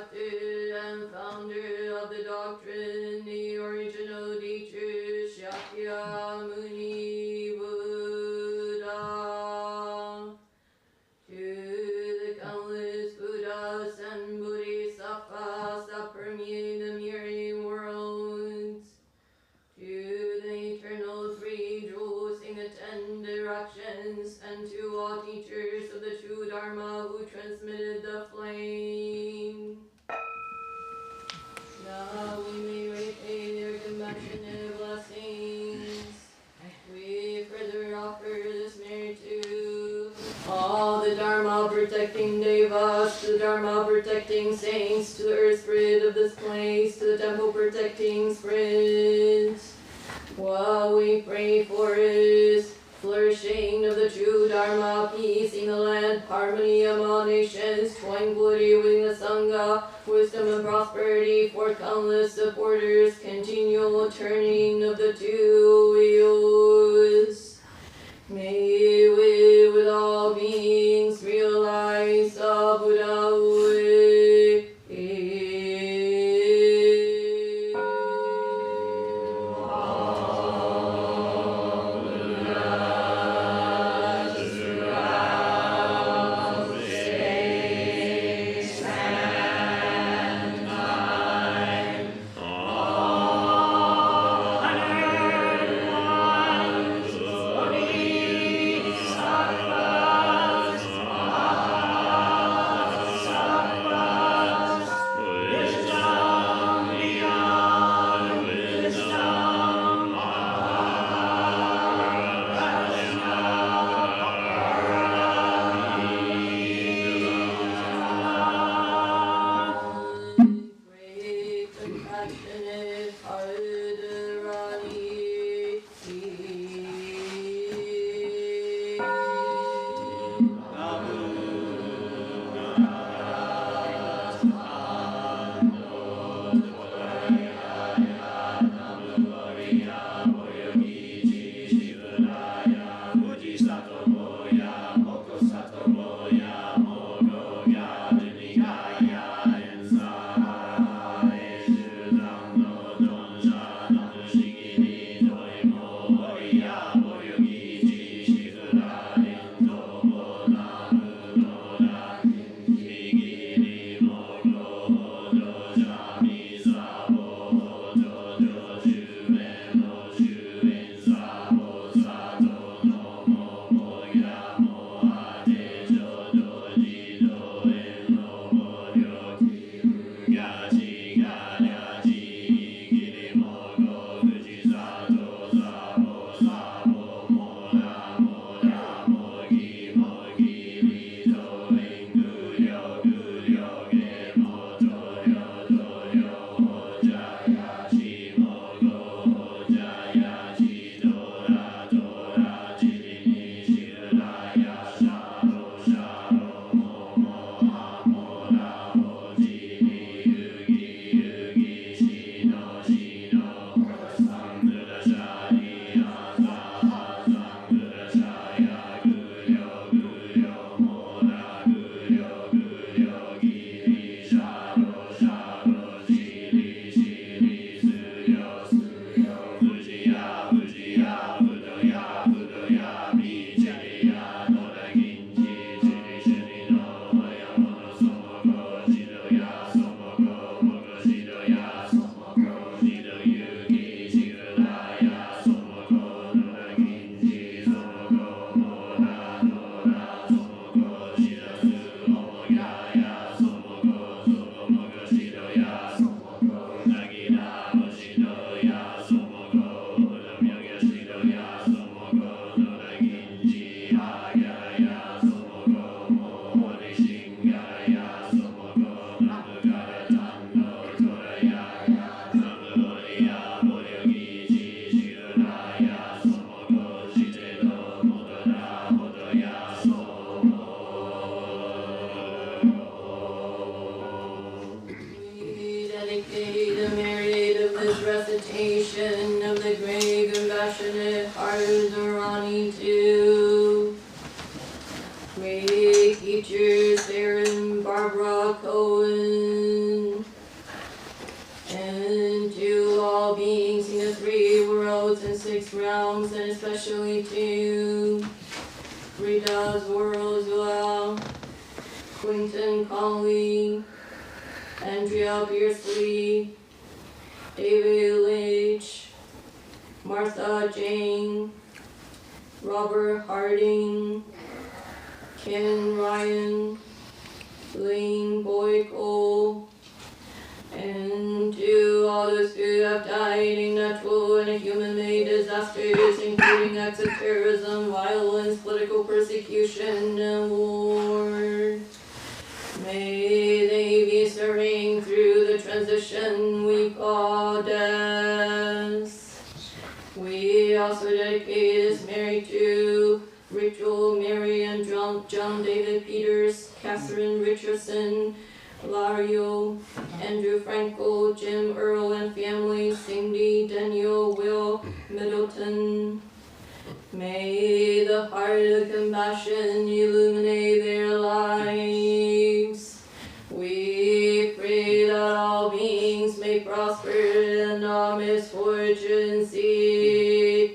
Chapter and founder of the doctrine, the original teacher, Shakyamuni Buddha. To the countless Buddhas and Bodhisattvas that permeate the myriad worlds, to the eternal three jewels in the 10 directions, and to all teachers of the true Dharma who transmitted the flame. Now we may repay their compassionate blessings. We further offer this merit to all the Dharma protecting devas, to the Dharma protecting saints, to the earth spirit of this place, to the temple protecting spirits. What we pray for is flourishing of the true Dharma, peace in the land, harmony among nations, tranquility within the Sangha, wisdom and prosperity for countless supporters, continual turning of the two wheels. May we with all beings realize the Buddha way. Recitation of the great compassionate heart of Dharani to great teachers Sarah and Barbara Cohen. all beings in the 3 worlds and 6 realms, and especially 2 Rita's worlds well. Quinton Conley, Andrea Beersley, David Leitch, Martha Jane, Robert Harding, Ken Ryan, Lane Boyko, and to all those who have died in natural and human-made disasters, including acts of terrorism, violence, political persecution, and war. May they be stirring through the transition we call death. We also dedicate this Mary to Rachel, Mary, and John David Peters, Catherine Richardson, Lario, Andrew Franco, Jim Earl and family, Cindy, Daniel, Will Middleton. May the heart of compassion illuminate their lives. We pray that all beings may prosper and all misfortunes cease.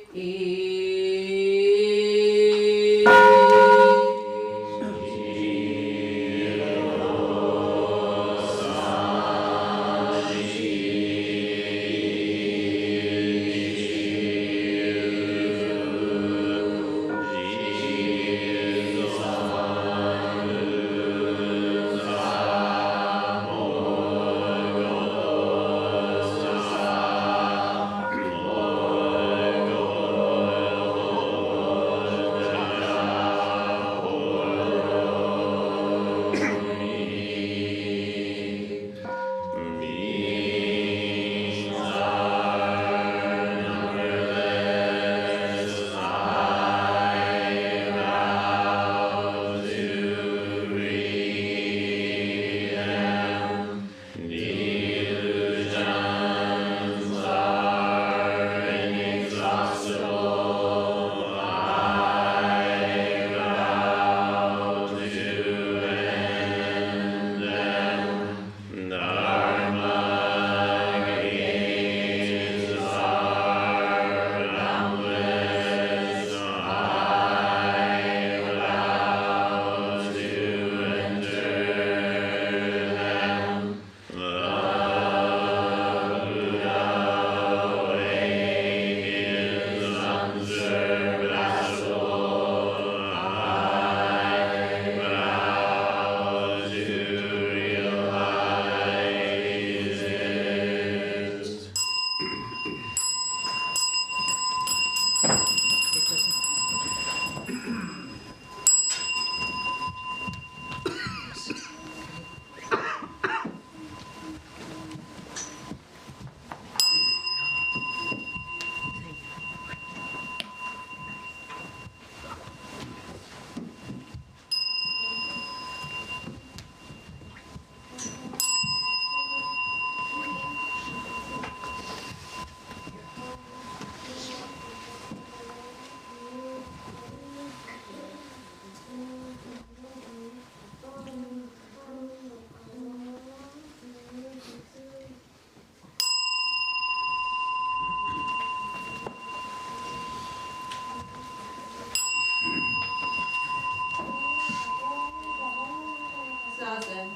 Zazen.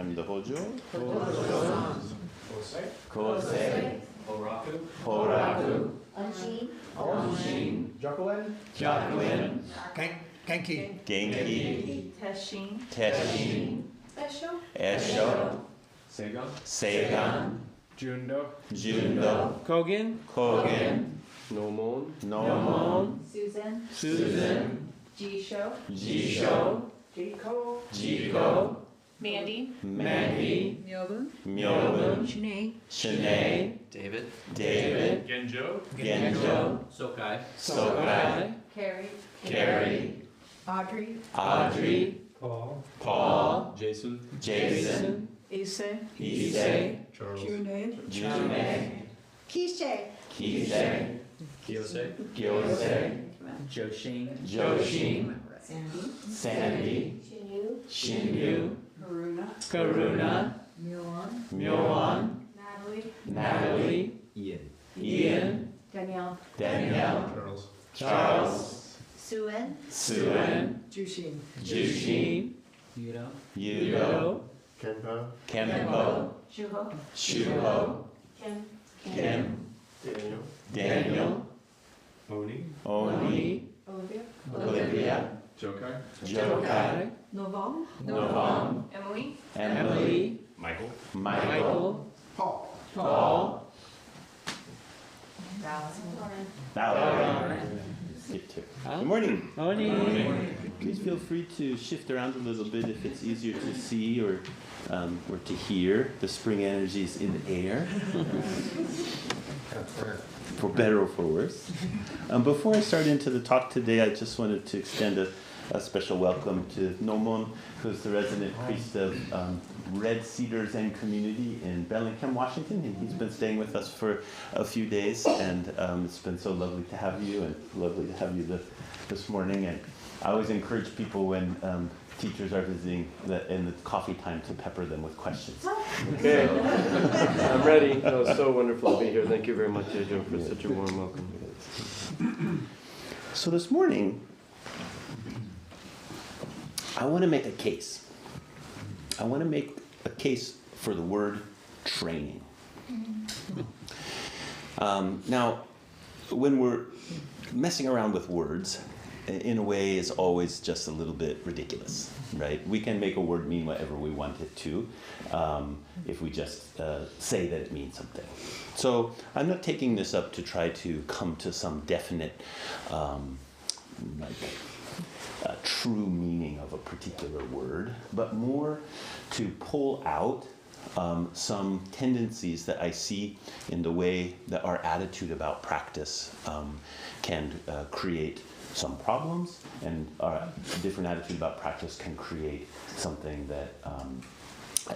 and the Hojo. Kosei. Kosei. Horaku. Horaku. Unshin, Jokulin. Jokulin. Genki, Genki. Teshin, Teshin. Esho. Esho. Seigan. Seigan. Jundo. Jundo. Kogen, Kogen. Nomon. Nomon. Susan, Jisho, Jisho. Jiko. Jiko. Mandy, Mandy. Myobun, Myobun. Shanae. David. David. Genjo. Genjo. Sokai. Sokai. Carrie, Carrie. Audrey, Audrey. Paul. Paul. Jason. Jason. Issa, Issei. Charles. Junae. Kishe, Kisei. Kiyose. Gyosei. Joshin, Joshin. Sandy. Shinyu. Karuna. Myoan. Natalie. Ian. Danielle. Charles. Charles. Suen, Jushin. Yudo, Yudo. Kenpo. Kempo. Shuho. Kim. Daniel. Oni. Oni. Olivia. Jokai. Jokai. Novam. Emily. Michael. Michael. Paul. Valerie. Skip two. Good morning. Oni, Please feel free to shift around a little bit if it's easier to see or to hear. The spring energy is in the air, for better or for worse. Before I start into the talk today, I just wanted to extend a special welcome to Nomon, who's the resident priest of Red Cedar Zen Community in Bellingham, Washington. And he's been staying with us for a few days, and it's been so lovely to have you, and lovely to have you this morning. And I always encourage people when teachers are visiting in the coffee time to pepper them with questions. Okay, I'm ready. No, it's so wonderful to be here. Thank you very much, Ejo, for such a warm welcome. So this morning, I want to make a case. I want to make a case for the word training. Now, when we're messing around with words, in a way, is always just a little bit ridiculous, right? We can make a word mean whatever we want it to if we just say that it means something. So I'm not taking this up to try to come to some definite true meaning of a particular word, but more to pull out some tendencies that I see in the way that our attitude about practice can create some problems, and our different attitude about practice can create something that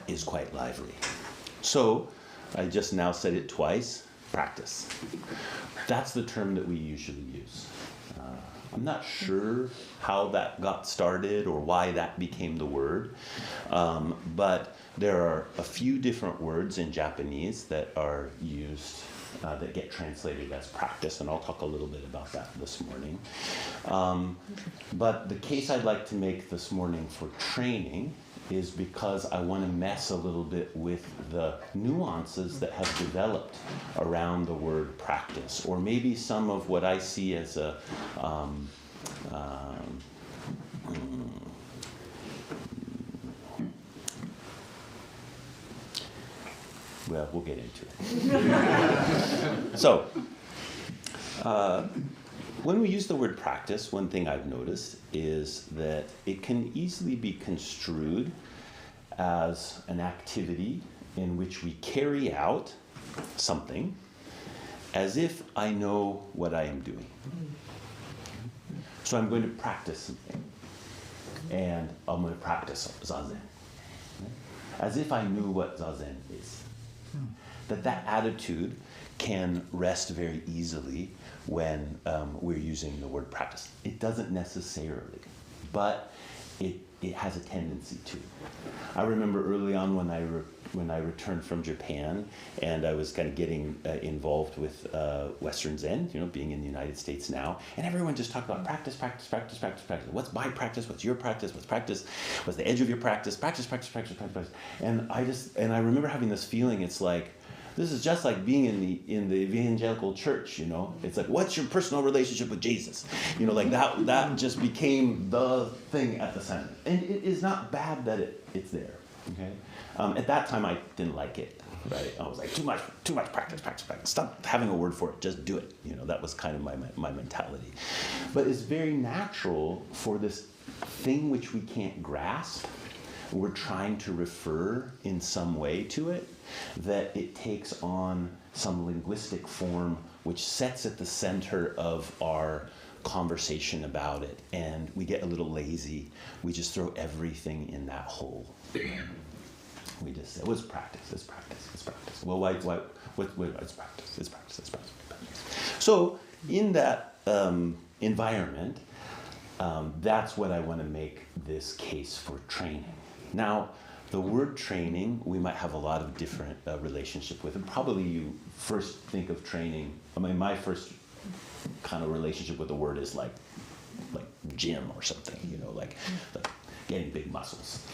is quite lively. So I just now said it twice, practice. That's the term that we usually use. I'm not sure how that got started or why that became the word, but there are a few different words in Japanese that are used that get translated as practice, and I'll talk a little bit about that this morning. But the case I'd like to make this morning for training is because I want to mess a little bit with the nuances that have developed around the word practice, or maybe some of what I see as a well, we'll get into it. So, when we use the word practice, one thing I've noticed is that it can easily be construed as an activity in which we carry out something as if I know what I am doing. So I'm going to practice something, and I'm going to practice Zazen, as if I knew what Zazen is. That attitude can rest very easily when we're using the word practice. It doesn't necessarily, but it it has a tendency to. I remember early on when I returned from Japan, and I was kind of getting involved with Western Zen, being in the United States now, and everyone just talked about practice. What's my practice? What's your practice? What's practice? What's the edge of your practice? Practice. And I remember having this feeling. It's like, this is just like being in the evangelical church, It's like, what's your personal relationship with Jesus? Like that just became the thing at the center. And it is not bad that it's there, okay? At that time, I didn't like it, right? I was like, too much practice. Stop having a word for it, just do it. That was kind of my mentality. But it's very natural for this thing which we can't grasp, we're trying to refer in some way to it, that it takes on some linguistic form which sets at the center of our conversation about it, and we get a little lazy. We just throw everything in that hole. We just say, it's practice. Well, why, it's practice. So in that environment, that's what I want to make this case for training. Now, the word training, we might have a lot of different relationship with, and probably you first think of training. My first kind of relationship with the word is like gym or something, like getting big muscles.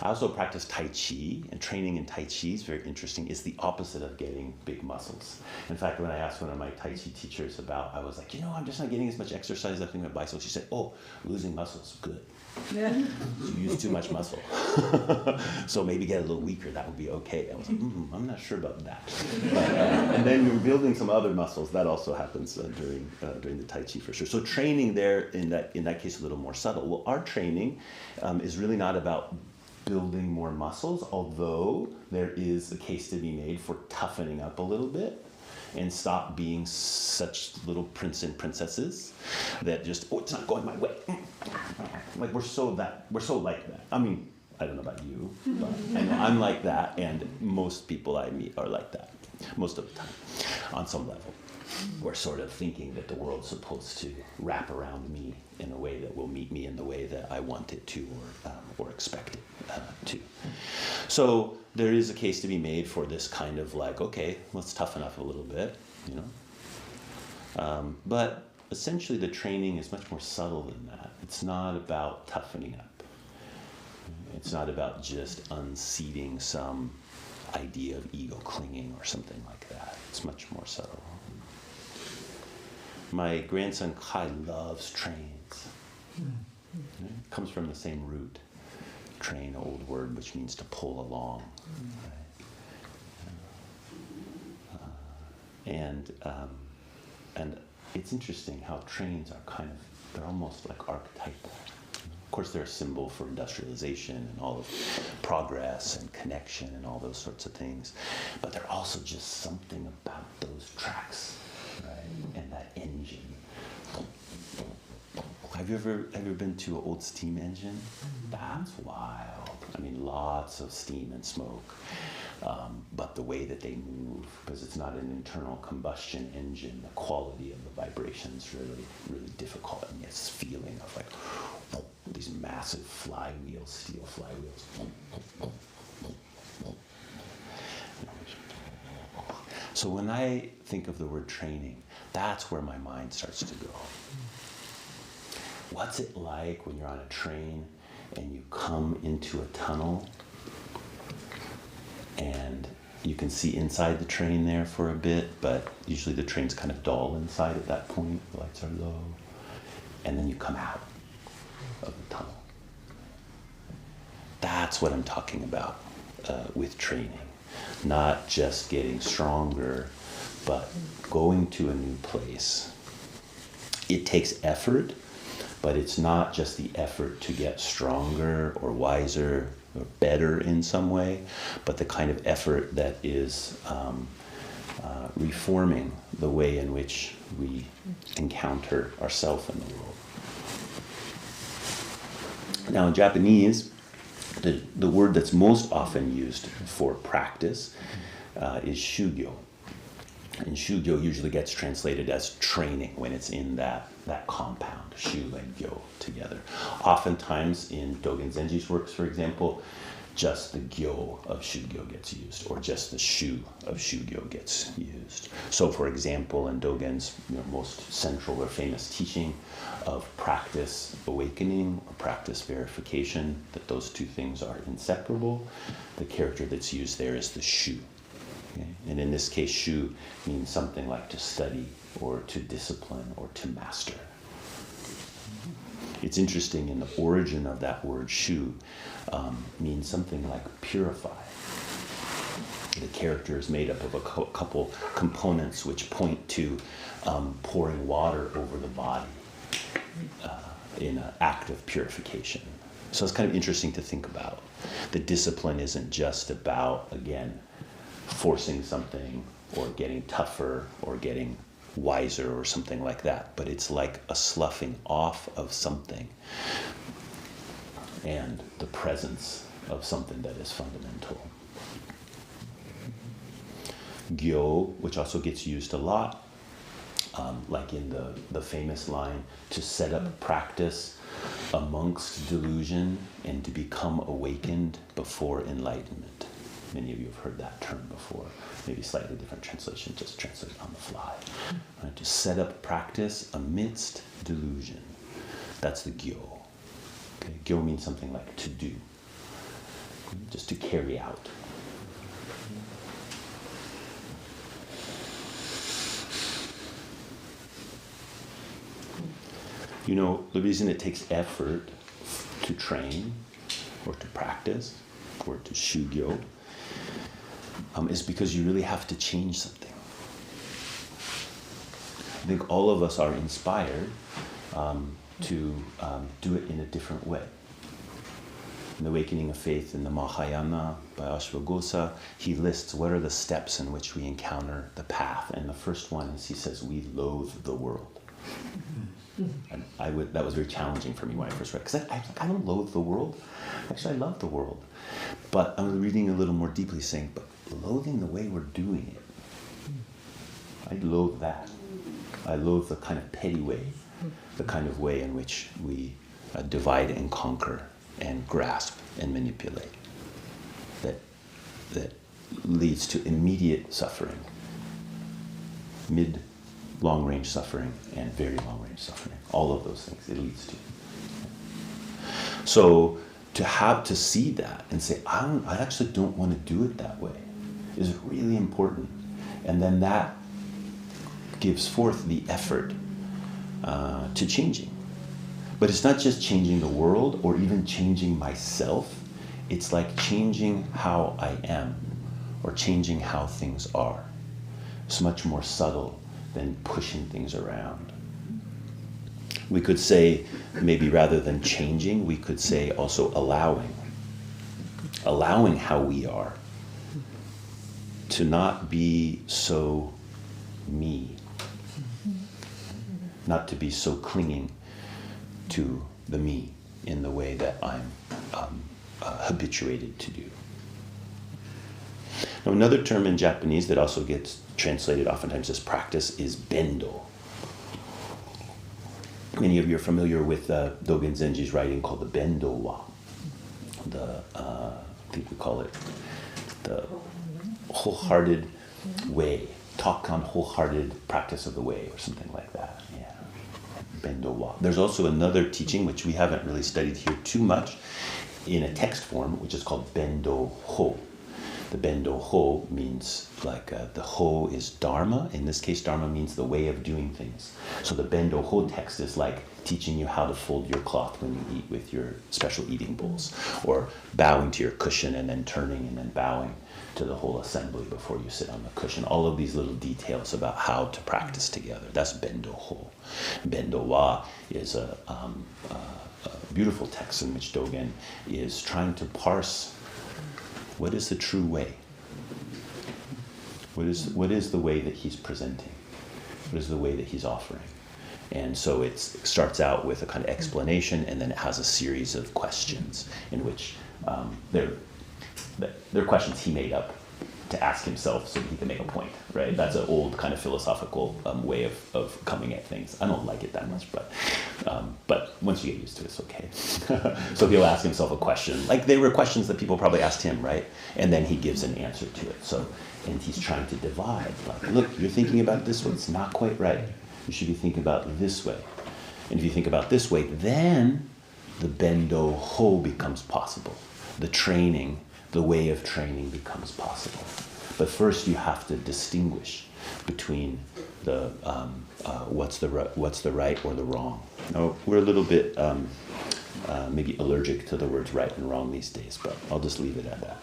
I also practice Tai Chi, and training in Tai Chi is very interesting. It's the opposite of getting big muscles. In fact, when I asked one of my Tai Chi teachers I was like, I'm just not getting as much exercise as I think my bicycle. She said, losing muscles, good. Yeah. You use too much muscle. So maybe get a little weaker, that would be okay. I was like, I'm not sure about that. And then you're building some other muscles. That also happens during the Tai Chi for sure. So training there, in that case, a little more subtle. Well, our training is really not about building more muscles, although there is a case to be made for toughening up a little bit and stop being such little prince and princesses that just, it's not going my way. Like we're so like that. I mean, I don't know about you, but I know I'm like that, and most people I meet are like that, most of the time, on some level. We're sort of thinking that the world's supposed to wrap around me in a way that will meet me in the way that I want it to or expect it to. So there is a case to be made for this kind of like, okay, let's toughen up a little bit, But essentially the training is much more subtle than that. It's not about toughening up. It's not about just unseating some idea of ego clinging or something like that. It's much more subtle. My grandson Kai loves trains. It comes from the same root. Train, old word, which means to pull along. Right? And it's interesting how trains are they're almost like archetypal. Of course, they're a symbol for industrialization and all of progress and connection and all those sorts of things. But they're also just something about those tracks, right? And that engine. Have you ever been to an old steam engine? That's wild. I mean, lots of steam and smoke. But the way that they move, because it's not an internal combustion engine, the quality of the vibrations really, really difficult. And this feeling of like these massive flywheels, steel flywheels. So when I think of the word training, that's where my mind starts to go. What's it like when you're on a train and you come into a tunnel and you can see inside the train there for a bit, but usually the train's kind of dull inside at that point, the lights are low, and then you come out of the tunnel. That's what I'm talking about with training. Not just getting stronger, but going to a new place. It takes effort, but it's not just the effort to get stronger or wiser or better in some way, but the kind of effort that is reforming the way in which we encounter ourselves in the world. Now in Japanese, the word that's most often used for practice is shugyo. And shugyo usually gets translated as training when it's in that that compound, shu and gyo together. Oftentimes in Dogen Zenji's works, for example, just the gyo of shugyo gets used, or just the shu of shugyo gets used. So, for example, in Dogen's most central or famous teaching of practice awakening or practice verification, that those two things are inseparable, the character that's used there is the shu. Okay? And in this case, shu means something like to study or to discipline or to master. It's interesting, in the origin of that word shu means something like purify. The character is made up of a couple components which point to pouring water over the body in an act of purification. So it's kind of interesting to think about. The discipline isn't just about, again, forcing something or getting tougher or getting wiser or something like that, but it's like a sloughing off of something and the presence of something that is fundamental. Gyo, which also gets used a lot, like in the famous line, to set up practice amongst delusion and to become awakened before enlightenment. Many of you have heard that term before. Maybe slightly different translation, just translate on the fly. Right, to set up practice amidst delusion. That's the gyo. Okay? Gyo means something like to do, just to carry out. You know, the reason it takes effort to train or to practice or to shugyo is because you really have to change something. I think all of us are inspired to do it in a different way. In the Awakening of Faith in the Mahayana by Ashwaghosa, he lists what are the steps in which we encounter the path. And the first one is, he says, we loathe the world. And that was very challenging for me when I first read, because I don't loathe the world. Actually, I love the world. But I was reading a little more deeply, saying, but loathing the way we're doing it, I loathe that. I loathe the kind of petty way, the kind of way in which we divide and conquer and grasp and manipulate. That leads to immediate suffering, long-range suffering, and very long-range suffering. All of those things it leads to. So to see that and say, I actually don't want to do it that way, is really important. And then that gives forth the effort to changing. But it's not just changing the world or even changing myself. It's like changing how I am or changing how things are. It's much more subtle than pushing things around. We could say, maybe rather than changing, we could say also allowing. Allowing how we are. To not be so me. Not to be so clinging to the me in the way that I'm habituated to do. Now, another term in Japanese that also gets translated oftentimes as practice is bendo. Many of you are familiar with Dogen Zenji's writing called the Bendo Wa. I think we call it the wholehearted way, talk on wholehearted practice of the way, or something like that. Yeah, Bendo Wa. There's also another teaching which we haven't really studied here too much in a text form, which is called Bendo Ho. The Bendo Ho means the Ho is Dharma. In this case, Dharma means the way of doing things. So the Bendo Ho text is like teaching you how to fold your cloth when you eat with your special eating bowls, or bowing to your cushion and then turning and then bowing to the whole assembly before you sit on the cushion. All of these little details about how to practice together. That's Bendo Ho. Bendo Wa is a beautiful text in which Dogen is trying to parse what is the true way. What is the way that he's presenting? What is the way that he's offering? And so it starts out with a kind of explanation, and then it has a series of questions in which they're questions he made up, to ask himself so he can make a point, right? That's an old kind of philosophical way of coming at things. I don't like it that much, but once you get used to it, it's okay. So he'll ask himself a question. Like they were questions that people probably asked him, right? And then he gives an answer to it. So, and he's trying to divide. Like, look, you're thinking about this way. It's not quite right. You should be thinking about it this way. And if you think about this way, then the bendo ho becomes possible. The training, the way of training becomes possible. But first you have to distinguish between the what's the right or the wrong. Now, we're a little bit maybe allergic to the words right and wrong these days, but I'll just leave it at that.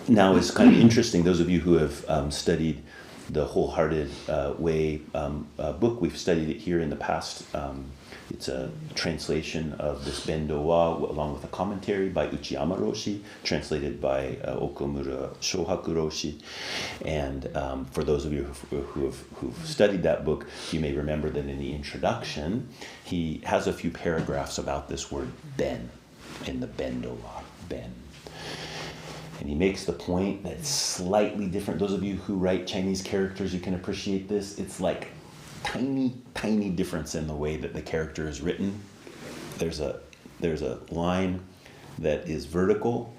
Now, it's kind of interesting, those of you who have studied the Wholehearted Way book, we've studied it here in the past. It's a translation of this Bendo wa along with a commentary by Uchiyama Roshi, translated by Okumura Shohaku Roshi. And for those of you who've studied that book, you may remember that in the introduction, he has a few paragraphs about this word ben in the Bendo wa, ben. And he makes the point that it's slightly different. Those of you who write Chinese characters, you can appreciate this. It's like tiny difference in the way that the character is written. There's a line that is vertical,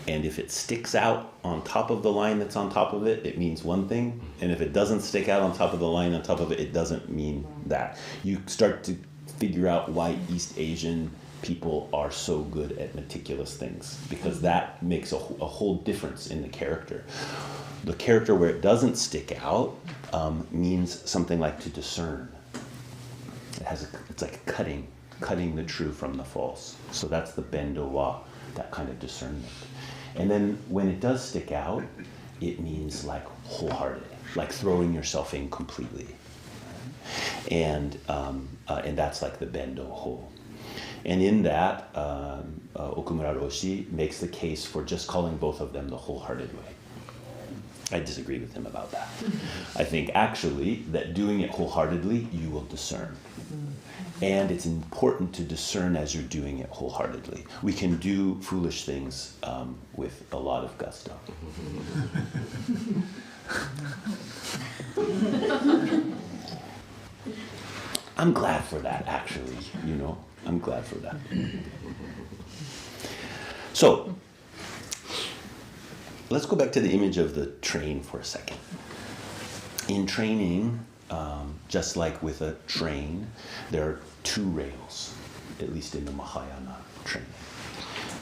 and if it sticks out on top of the line that's on top of it, it means one thing. And if it doesn't stick out on top of the line on top of it, it doesn't mean that. You start to figure out why East Asian people are so good at meticulous things, because that makes a whole difference in the character. The character where it doesn't stick out means something like to discern. It's like cutting the true from the false. So that's the bendo wa, that kind of discernment. And then when it does stick out, it means like wholehearted, like throwing yourself in completely. And that's like the bendo ho. And in that, Okumura Roshi makes the case for just calling both of them the wholehearted way. I disagree with him about that. I think actually that doing it wholeheartedly, you will discern. And it's important to discern as you're doing it wholeheartedly. We can do foolish things with a lot of gusto. I'm glad for that, actually, I'm glad for that. So, let's go back to the image of the train for a second. In training, just like with a train, there are two rails, at least in the Mahayana training.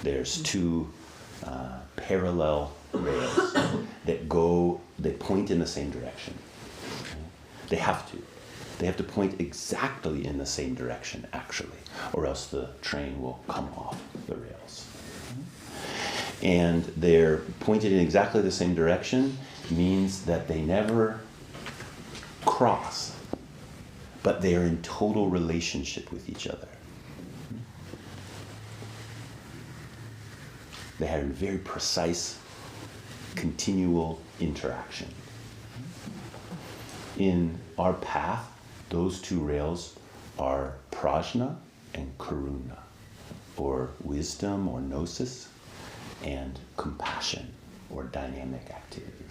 There's two parallel rails that point in the same direction. They have to. They have to point exactly in the same direction, actually, or else the train will come off the rails. And they're pointed in exactly the same direction means that they never cross, but they are in total relationship with each other. They have a very precise, continual interaction. In our path, those two rails are prajna and karuna, or wisdom or gnosis, and compassion or dynamic activity.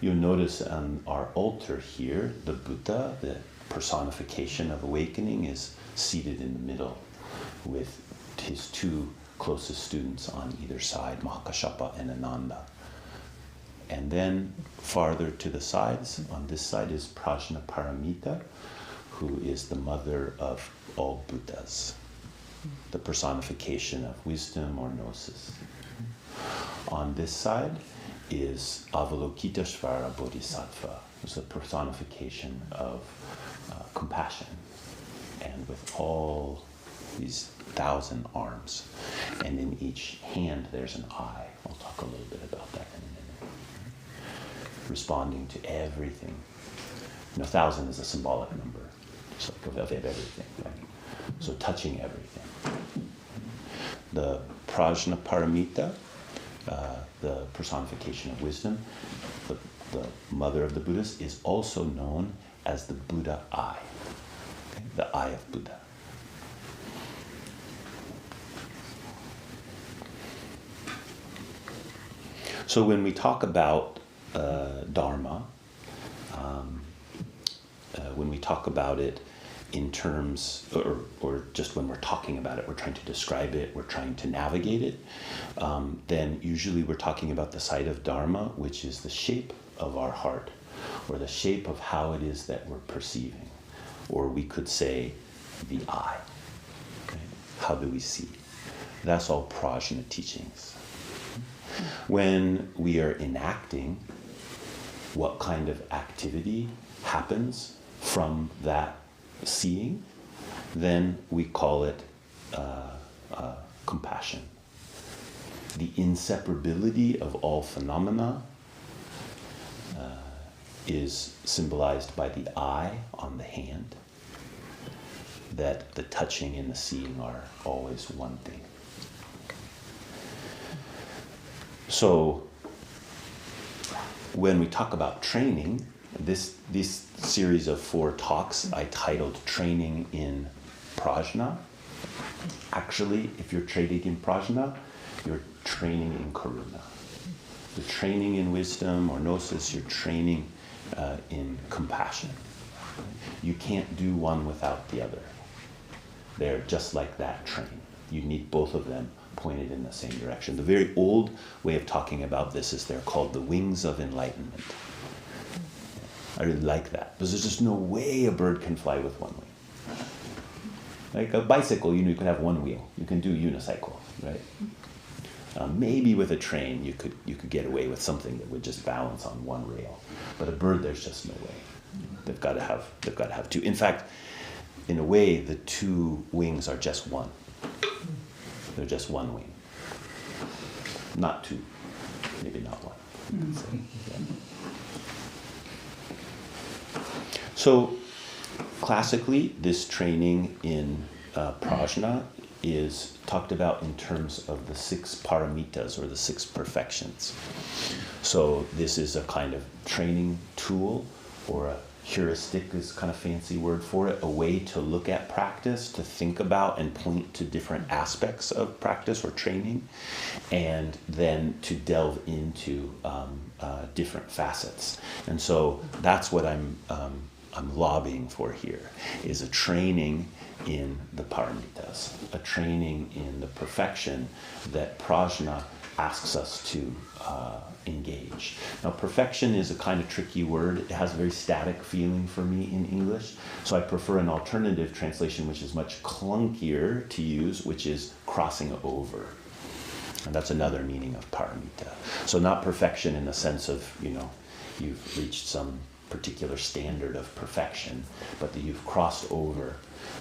You'll notice on our altar here, the Buddha, the personification of awakening, is seated in the middle with his two closest students on either side, Mahakashapa and Ananda. And then farther to the sides, on this side is Prajna Paramita, who is the mother of all Buddhas, the personification of wisdom or gnosis. On this side is Avalokiteshvara Bodhisattva, who's the personification of compassion, and with all these 1,000 arms. And in each hand there's an eye. I'll talk a little bit about that in a minute. Responding to everything. 1,000 is a symbolic number, just like of everything, right? So touching everything. The Prajna Paramita, the personification of wisdom, the mother of the Buddhas, is also known as the Buddha eye, okay? The eye of Buddha. So when we talk about Dharma, when we talk about it in terms, or just when we're talking about it, we're trying to describe it, we're trying to navigate it, then usually we're talking about the side of Dharma, which is the shape of our heart, or the shape of how it is that we're perceiving. Or we could say the eye. Okay? How do we see? That's all Prajna teachings. When we are enacting, what kind of activity happens from that seeing, then we call it compassion. The inseparability of all phenomena is symbolized by the eye on the hand, that the touching and the seeing are always one thing. So when we talk about training, this series of 4 talks I titled Training in Prajna. Actually, if you're training in Prajna, you're training in Karuna. You're training in wisdom or gnosis, you're training in compassion. You can't do one without the other. They're just like that train. You need both of them pointed in the same direction. The very old way of talking about this is they're called the wings of enlightenment. I really like that, because there's just no way a bird can fly with one wing. Like a bicycle, you can have one wheel. You can do unicycle, right? Maybe with a train, you could get away with something that would just balance on one rail. But a bird, there's just no way. They've got to have 2. In fact, in a way, the 2 wings are just one. They're just one wing. Not 2. Maybe not 1. Yeah. So, classically, this training in Prajna is talked about in terms of the 6 paramitas, or the 6 perfections. So this is a kind of training tool, or a heuristic is kind of fancy word for it, a way to look at practice, to think about and point to different aspects of practice or training, and then to delve into different facets. And so that's what I'm lobbying for here, is a training in the paramitas, a training in the perfection that Prajna asks us to engage. Now, perfection is a kind of tricky word. It has a very static feeling for me in English, so I prefer an alternative translation which is much clunkier to use, which is crossing over. And that's another meaning of paramita. So not perfection in the sense of, you've reached some particular standard of perfection, but that you've crossed over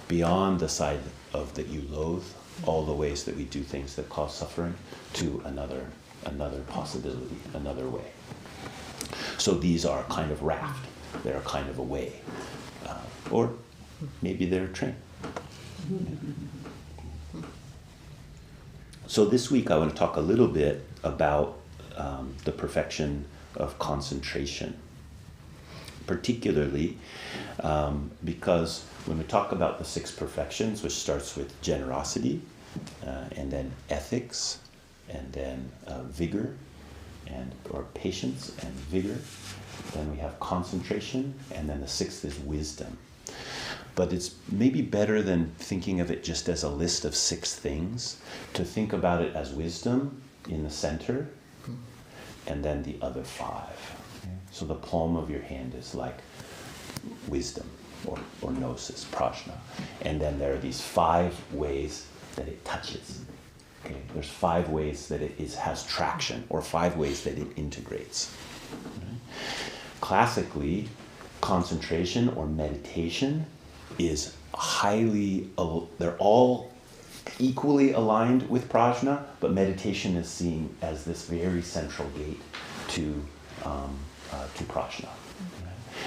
beyond the side of that you loathe, all the ways that we do things that cause suffering, to another possibility, another way. So these are a kind of raft. They're a kind of a way. Or maybe they're a train. So this week I want to talk a little bit about the perfection of concentration. Particularly because when we talk about the 6 perfections, which starts with generosity, and then ethics, and then vigor, or patience and vigor, then we have concentration, and then the 6th is wisdom. But it's maybe better than thinking of it just as a list of 6 things, to think about it as wisdom in the center, and then the other 5. So the palm of your hand is like wisdom, or gnosis, prajna. And then there are these 5 ways that it touches. Okay? There's 5 ways that it has traction, or 5 ways that it integrates. Classically, concentration or meditation is they're all equally aligned with prajna, but meditation is seen as this very central gate to prajna.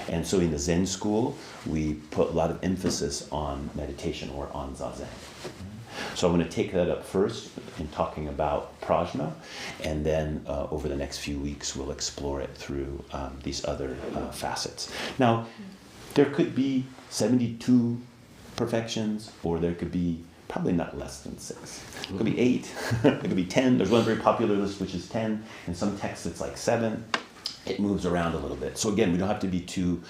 And so in the Zen school, we put a lot of emphasis on meditation, or on Zazen. So I'm going to take that up first in talking about prajna, and then over the next few weeks we'll explore it through these other facets. Now, there could be 72 perfections, or there could be Probably not less than 6. It could be 8, it could be 10. There's one very popular list which is 10. In some texts it's like 7. It moves around a little bit. So again, we don't have to be too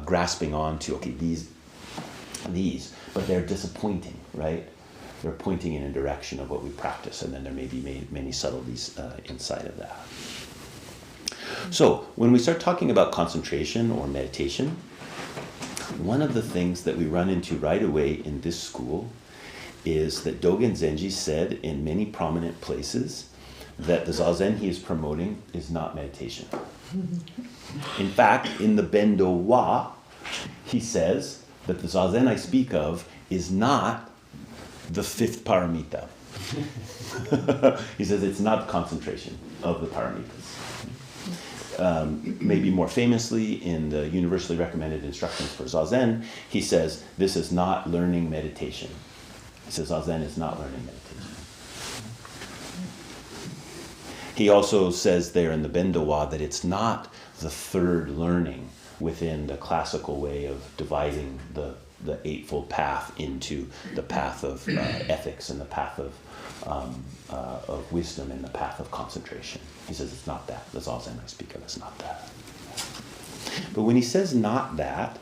grasping on to, okay, these, but they're disappointing, right? They're pointing in a direction of what we practice, and then there may be many subtleties inside of that. So when we start talking about concentration or meditation, one of the things that we run into right away in this school is that Dogen Zenji said in many prominent places that the Zazen he is promoting is not meditation. In fact, in the Bendo Wa, he says that the Zazen I speak of is not the 5th paramita. He says it's not concentration of the paramitas. Maybe more famously, in the universally recommended instructions for Zazen, he says this is not learning meditation. He says Zazen is not learning meditation. He also says there in the Bendowa that it's not the 3rd learning within the classical way of dividing the Eightfold Path into the path of ethics and the path of wisdom and the path of concentration. He says it's not that. The Zazen I speak of is not that. But when he says not that,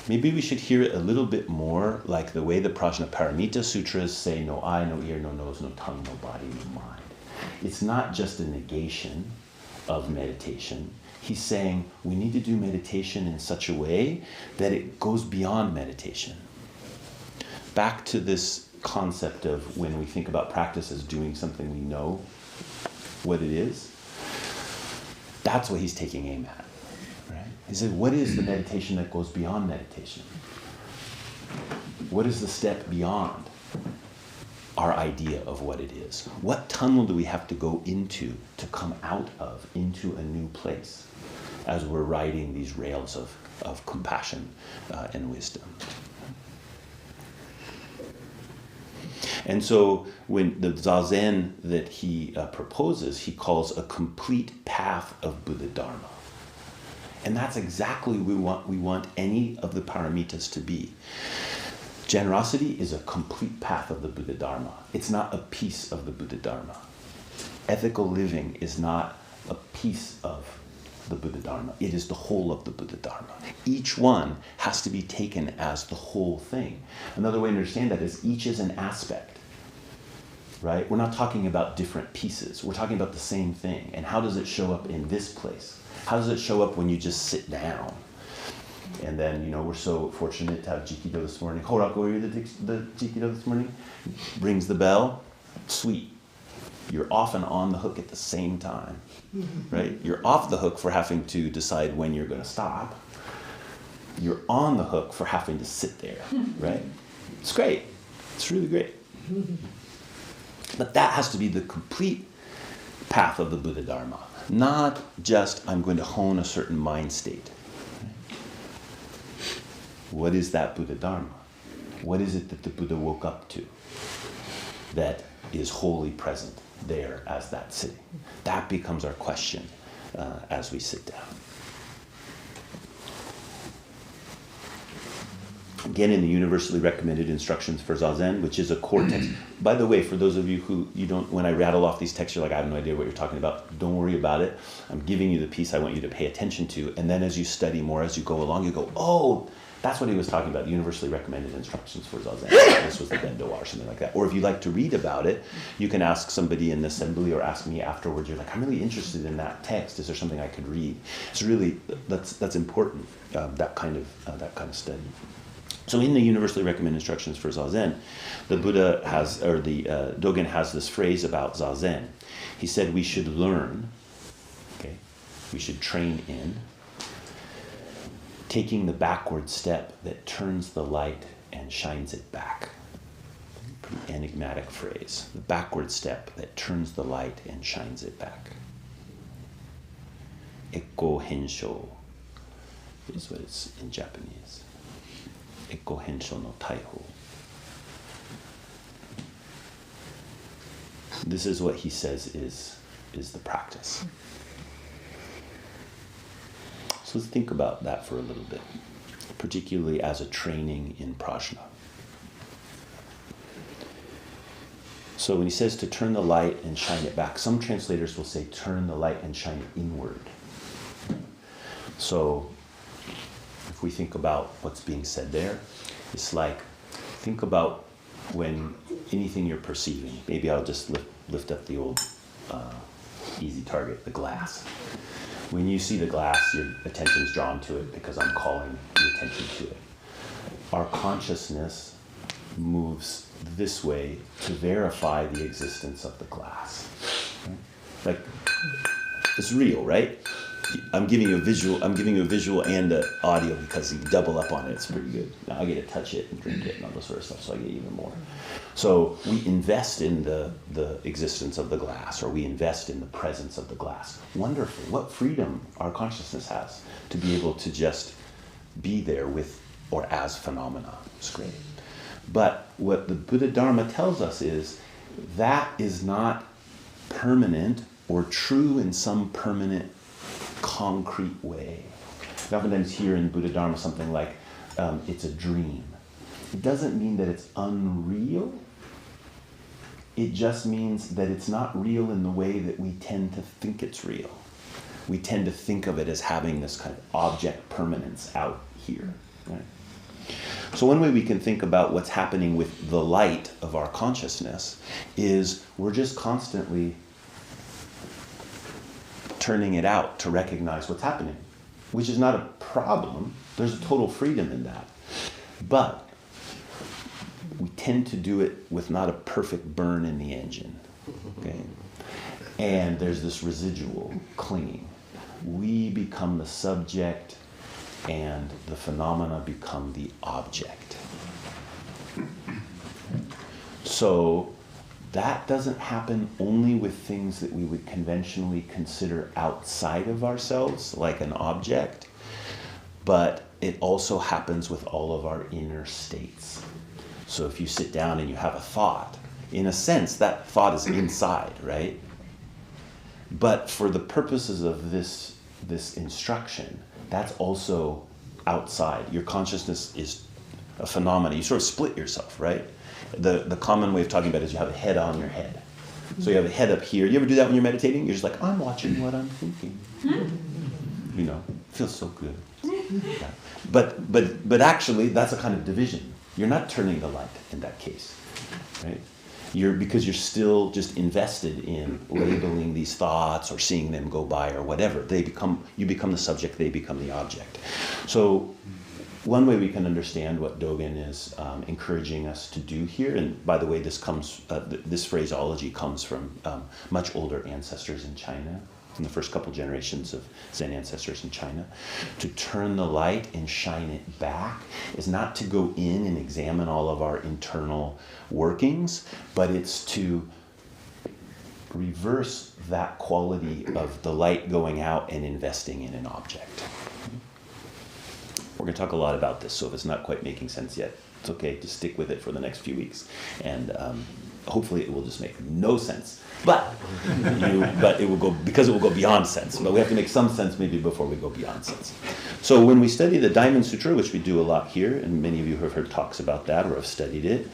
maybe we should hear it a little bit more like the way the Prajna Paramita Sutras say no eye, no ear, no nose, no tongue, no body, no mind. It's not just a negation of meditation. He's saying we need to do meditation in such a way that it goes beyond meditation. Back to this concept of when we think about practice as doing something we know what it is, that's what he's taking aim at. Right? He said, what is the meditation that goes beyond meditation? What is the step beyond our idea of what it is? What tunnel do we have to go into to come out of into a new place as we're riding these rails of compassion and wisdom? And so when the Zazen that he proposes, he calls a complete path of Buddha Dharma. And that's exactly what we want any of the paramitas to be. Generosity is a complete path of the Buddha Dharma. It's not a piece of the Buddha Dharma. Ethical living is not a piece of the Buddha Dharma. It is the whole of the Buddha Dharma. Each one has to be taken as the whole thing. Another way to understand that is each is an aspect, right? We're not talking about different pieces. We're talking about the same thing. And how does it show up in this place? How does it show up when you just sit down? And then, we're so fortunate to have Jikido this morning. Horak, were you the Jikido this morning? Rings the bell. Sweet. You're off and on the hook at the same time, right? You're off the hook for having to decide when you're going to stop. You're on the hook for having to sit there, right? It's great. It's really great. But that has to be the complete path of the Buddha Dharma, not just I'm going to hone a certain mind state. What is that Buddha Dharma? What is it that the Buddha woke up to that is wholly present there as that sitting? That becomes our question as we sit down. Again, in the universally recommended instructions for Zazen, which is a core text. By the way, for those of you who when I rattle off these texts, you're like, I have no idea what you're talking about. Don't worry about it. I'm giving you the piece I want you to pay attention to. And then as you study more, as you go along, you go, oh, that's what he was talking about, universally recommended instructions for Zazen. This was the Bendo or something like that. Or if you'd like to read about it, you can ask somebody in the assembly or ask me afterwards. You're like, I'm really interested in that text. Is there something I could read? It's really, that's important, that kind of study. So in the universally recommended instructions for Zazen, the Buddha has, or the Dogen has this phrase about Zazen. He said we should learn, we should train in taking the backward step that turns the light and shines it back. Pretty enigmatic phrase. The backward step that turns the light and shines it back. Ekko hensho is what it's in Japanese. Ekko hensho no taiho. This is what he says is the practice. So let's think about that for a little bit, particularly as a training in Prajna. So when he says to turn the light and shine it back, some translators will say turn the light and shine it inward. So if we think about what's being said there, it's like, think about when anything you're perceiving. Maybe I'll just lift up the old easy target, the glass. When you see the glass, your attention's drawn to it because I'm calling the attention to it. Our consciousness moves this way to verify the existence of the glass. Like, it's real, right? I'm giving you a visual and an audio because you double up on it. It's pretty good. Now I get to touch it and drink it and all this sort of stuff, so I get even more. So we invest in the existence of the glass, or we invest in the presence of the glass. Wonderful. What freedom our consciousness has to be able to just be there with or as phenomena. It's great. But what the Buddha Dharma tells us is that is not permanent or true in some permanent concrete way. We oftentimes hear in Buddha Dharma something like, it's a dream. It doesn't mean that it's unreal. It just means that it's not real in the way that we tend to think it's real. We tend to think of it as having this kind of object permanence out here. Right? So one way we can think about what's happening with the light of our consciousness is we're just constantly turning it out to recognize what's happening, which is not a problem. There's a total freedom in that. But we tend to do it with not a perfect burn in the engine. Okay? And there's this residual clinging. We become the subject and the phenomena become the object. So that doesn't happen only with things that we would conventionally consider outside of ourselves, like an object, but it also happens with all of our inner states. So if you sit down and you have a thought, in a sense, that thought is inside, right? But for the purposes of this instruction, that's also outside. Your consciousness is a phenomena. You sort of split yourself, right? The common way of talking about it is you have a head on your head. So you have a head up here. You ever do that when you're meditating? You're just like, I'm watching what I'm thinking. You know, it feels so good. Yeah. But actually, that's a kind of division. You're not turning the light in that case, right? Because you're still just invested in labeling these thoughts or seeing them go by or whatever. You become the subject, they become the object. So one way we can understand what Dogen is encouraging us to do here, and by the way, this phraseology comes from much older ancestors in China, from the first couple generations of Zen ancestors in China. To turn the light and shine it back is not to go in and examine all of our internal workings, but it's to reverse that quality of the light going out and investing in an object. We're going to talk a lot about this, so if it's not quite making sense yet, it's okay, just stick with it for the next few weeks. And hopefully it will just make no sense. But it will go, because it will go beyond sense. But we have to make some sense maybe before we go beyond sense. So when we study the Diamond Sutra, which we do a lot here, and many of you have heard talks about that or have studied it,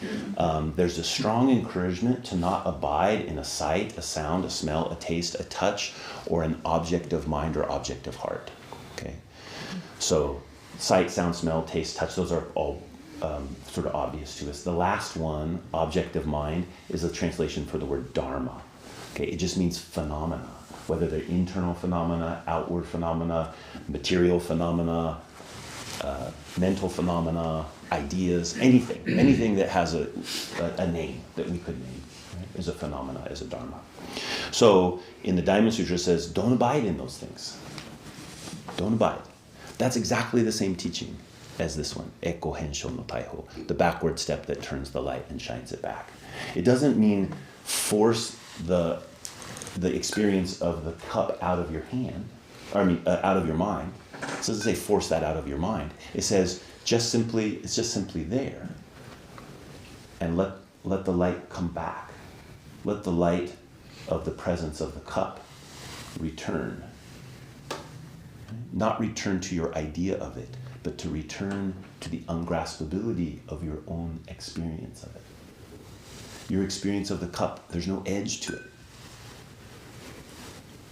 there's a strong encouragement to not abide in a sight, a sound, a smell, a taste, a touch, or an object of mind or object of heart. Okay? So sight, sound, smell, taste, touch, those are all sort of obvious to us. The last one, object of mind, is a translation for the word dharma. Okay, it just means phenomena, whether they're internal phenomena, outward phenomena, material phenomena, mental phenomena, ideas, anything that has a name that we could name, right, is a phenomena, is a dharma. So in the Diamond Sutra it says, don't abide in those things. Don't abide. That's exactly the same teaching as this one, Eko Hensho no Taiho, the backward step that turns the light and shines it back. It doesn't mean force the experience of the cup out of your hand, out of your mind. It doesn't say force that out of your mind. It says it's just simply there. And let the light come back. Let the light of the presence of the cup return. Not return to your idea of it, but to return to the ungraspability of your own experience of it. your experience of the cup, there's no edge to it.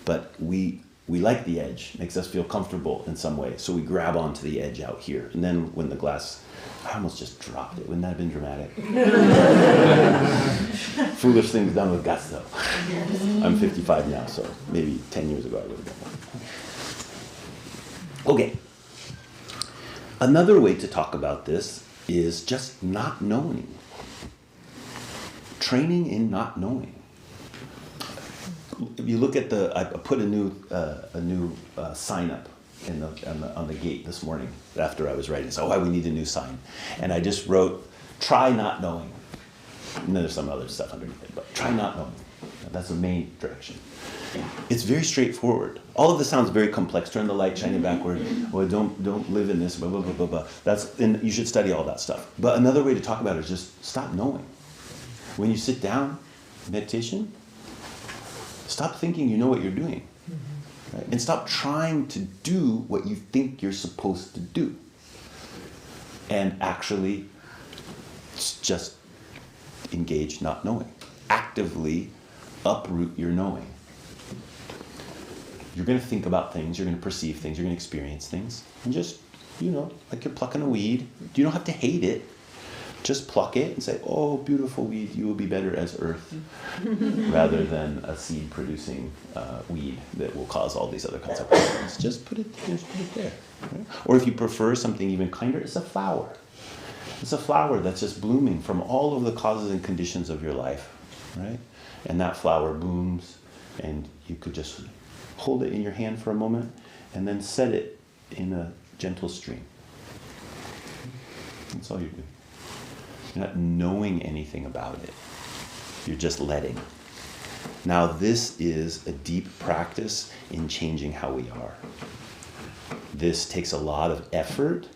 But we like the edge, makes us feel comfortable in some way, so we grab onto the edge out here. And then when the glass, I almost just dropped it. Wouldn't that have been dramatic? Foolish things done with guts, though. I'm 55 now, so maybe 10 years ago I would have done that. Okay. Another way to talk about this is just not knowing. Training in not knowing. If you look at I put a new sign up on the gate this morning after I was writing. So, we need a new sign. And I just wrote, try not knowing. And then there's some other stuff underneath it, but try not knowing. That's the main direction. It's very straightforward. All of this sounds very complex. Turn the light, shine it backward. Well, don't live in this, blah, blah, blah, blah, blah. And you should study all that stuff. But another way to talk about it is just stop knowing. When you sit down, meditation, stop thinking you know what you're doing. Right? And stop trying to do what you think you're supposed to do. And actually just engage not knowing. Actively uproot your knowing. You're going to think about things, you're going to perceive things, you're going to experience things. And just, like you're plucking a weed. You don't have to hate it. Just pluck it and say, oh, beautiful weed, you will be better as earth, rather than a seed-producing weed that will cause all these other kinds of problems. Just put it there. Right? Or if you prefer something even kinder, it's a flower. It's a flower that's just blooming from all of the causes and conditions of your life, right? And that flower blooms, and you could just hold it in your hand for a moment, and then set it in a gentle stream. That's all you're doing. You're not knowing anything about it. You're just letting. Now, this is a deep practice in changing how we are. This takes a lot of effort,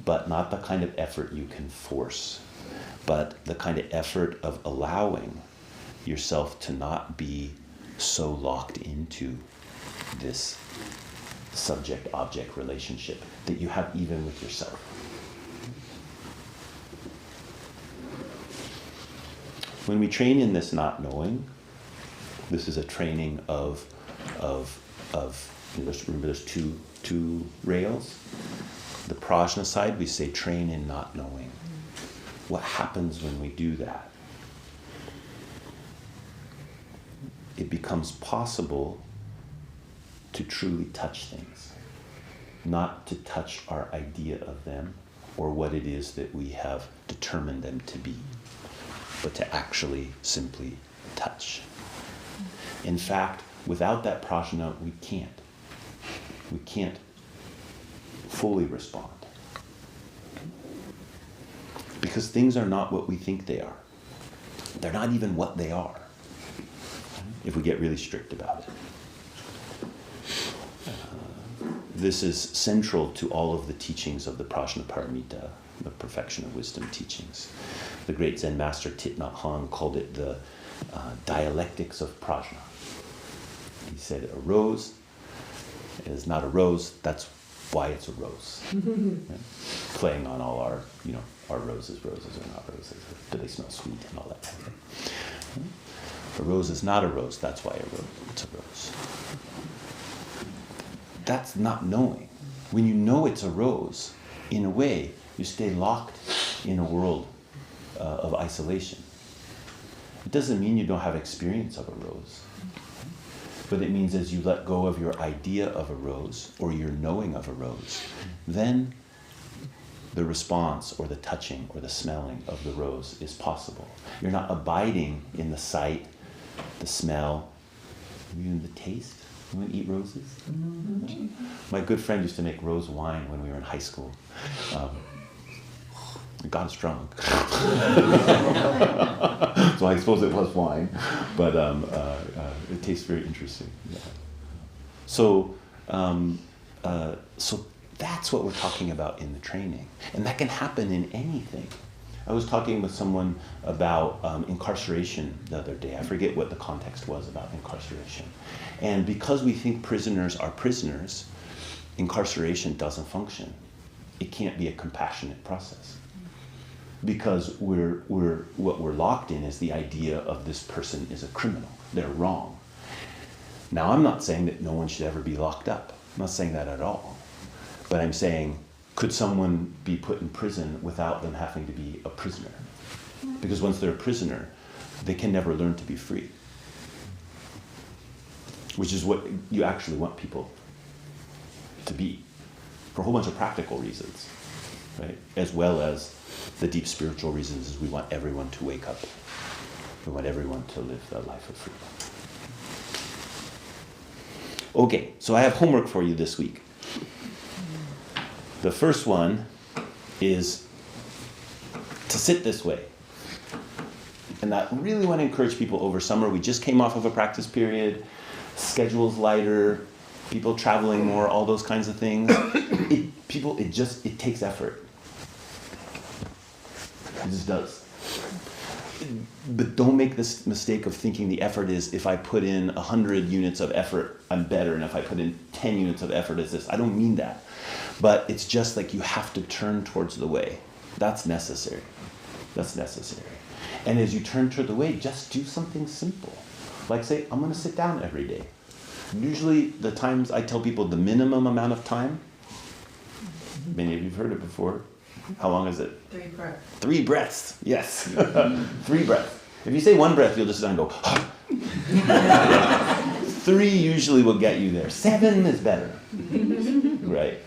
but not the kind of effort you can force, but the kind of effort of allowing yourself to not be so locked into this subject-object relationship that you have even with yourself. When we train in this not knowing, this is a training of there's two rails. The Prajna side, we say train in not knowing. What happens when we do that? It becomes possible to truly touch things, not to touch our idea of them or what it is that we have determined them to be, but to actually simply touch. In fact, without that prajna, we can't fully respond. Because things are not what we think they are. They're not even what they are, if we get really strict about it. This is central to all of the teachings of the Prajna Paramita, the perfection of wisdom teachings. The great Zen master Thich Nhat Hanh called it the dialectics of Prajna. He said a rose is not a rose, that's why it's a rose. Right? Playing on all our roses are not roses, do they smell sweet and all that kind of thing. A rose is not a rose, that's why it's a rose. That's not knowing. When you know it's a rose, in a way, you stay locked in a world of isolation. It doesn't mean you don't have experience of a rose, but it means as you let go of your idea of a rose or your knowing of a rose, then the response or the touching or the smelling of the rose is possible. You're not abiding in the sight, the smell, even the taste. You want to eat roses? Mm-hmm. My good friend used to make rose wine when we were in high school. It got us drunk. So I suppose it was wine, but it tastes very interesting. Yeah. So that's what we're talking about in the training. And that can happen in anything. I was talking with someone about incarceration the other day. I forget what the context was about incarceration. And because we think prisoners are prisoners, incarceration doesn't function. It can't be a compassionate process. because what we're locked in is the idea of this person is a criminal. They're wrong. Now, I'm not saying that no one should ever be locked up. I'm not saying that at all. But I'm saying, could someone be put in prison without them having to be a prisoner? Because once they're a prisoner, they can never learn to be free. Which is what you actually want people to be, for a whole bunch of practical reasons, right? As well as the deep spiritual reasons is we want everyone to wake up. We want everyone to live the life of freedom. Okay, so I have homework for you this week. The first one is to sit this way. And I really want to encourage people over summer. We just came off of a practice period. Schedule's lighter, people traveling more, all those kinds of things. It takes effort. It just does. But don't make this mistake of thinking the effort is if I put in 100 units of effort, I'm better, and if I put in 10 units of effort, it's this. I don't mean that. But it's just like you have to turn towards the way. That's necessary. That's necessary. And as you turn toward the way, just do something simple. Like say, I'm going to sit down every day. Usually the times I tell people the minimum amount of time, many of you have heard it before. How long is it? 3 breaths. 3 breaths, yes. 3 breaths. If you say 1 breath, you'll just sit down and go, 3 usually will get you there. 7 is better, right?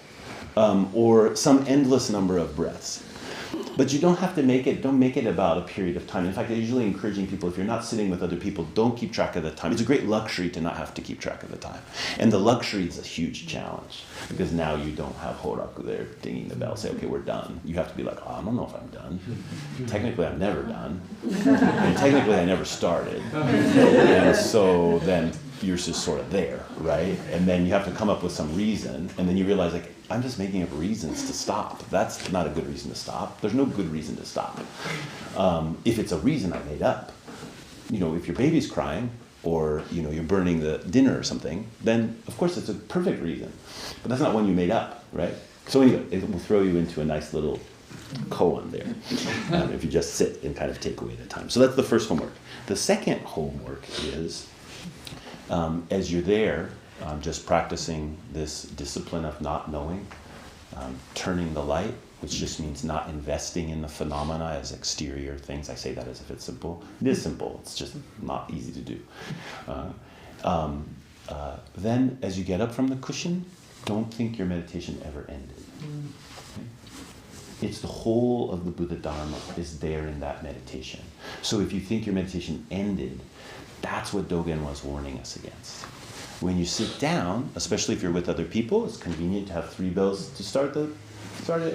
Or some endless number of breaths. But you don't have to don't make it about a period of time. In fact, I'm usually encouraging people, if you're not sitting with other people, don't keep track of the time. It's a great luxury to not have to keep track of the time. And the luxury is a huge challenge, because now you don't have Horaku there dinging the bell, say, okay, we're done. You have to be like, oh, I don't know if I'm done. Technically, I'm never done. And technically, I never started. And so then you're just sort of there, right? And then you have to come up with some reason, and then you realize, like, I'm just making up reasons to stop. That's not a good reason to stop. There's no good reason to stop. If it's a reason I made up, if your baby's crying, or you're burning the dinner or something, then of course it's a perfect reason. But that's not one you made up, right? So anyway, it will throw you into a nice little koan there, if you just sit and kind of take away the time. So that's the first homework. The second homework is, as you're there, just practicing this discipline of not knowing, turning the light, which just means not investing in the phenomena as exterior things. I say that as if it's simple. It is simple, it's just not easy to do. Then, as you get up from the cushion, don't think your meditation ever ended. Okay? It's the whole of the Buddha Dharma is there in that meditation. So if you think your meditation ended, that's what Dogen was warning us against. When you sit down, especially if you're with other people, it's convenient to have 3 bells to start it,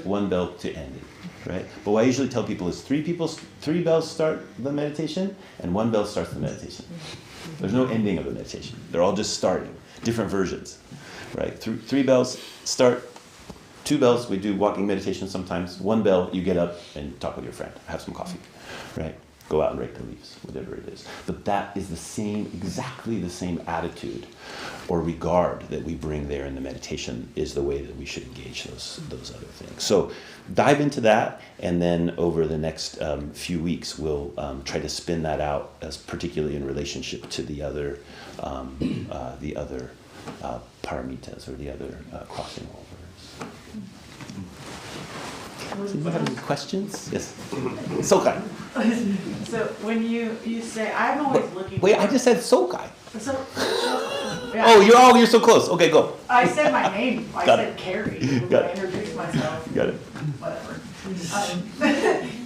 1 bell to end it, right? But what I usually tell people is 3 bells start the meditation, and 1 bell starts the meditation. There's no ending of the meditation. They're all just starting, different versions, right? 3 bells start, 2 bells, we do walking meditation sometimes. 1 bell, you get up and talk with your friend, have some coffee, right? Go out and rake the leaves, whatever it is. But that is exactly the same attitude or regard that we bring there in the meditation is the way that we should engage those other things. So dive into that, and then over the next few weeks, we'll try to spin that out, as particularly in relationship to the other paramitas, or the other crossing overs. Does anyone have any questions? Yes. Sokai. So when you say, I'm always looking. Wait, I just said Sokai. Yeah. Oh, you're so close. Okay, go. I said my name. I Got said it. Carrie. Got I it. introduced myself. Got it. Whatever.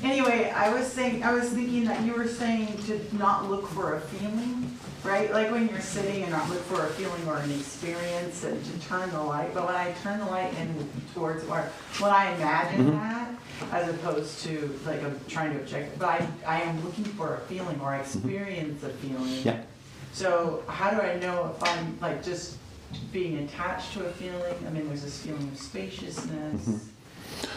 Anyway, I was thinking that you were saying to not look for a feeling, right? Like when you're sitting and not look for a feeling or an experience, and to turn the light. But when I turn the light in towards, or when I imagine that, as opposed to like I'm trying to object, but I am looking for a feeling, or I experience a feeling. Yeah. So how do I know if I'm like just being attached to a feeling? I mean, there's this feeling of spaciousness.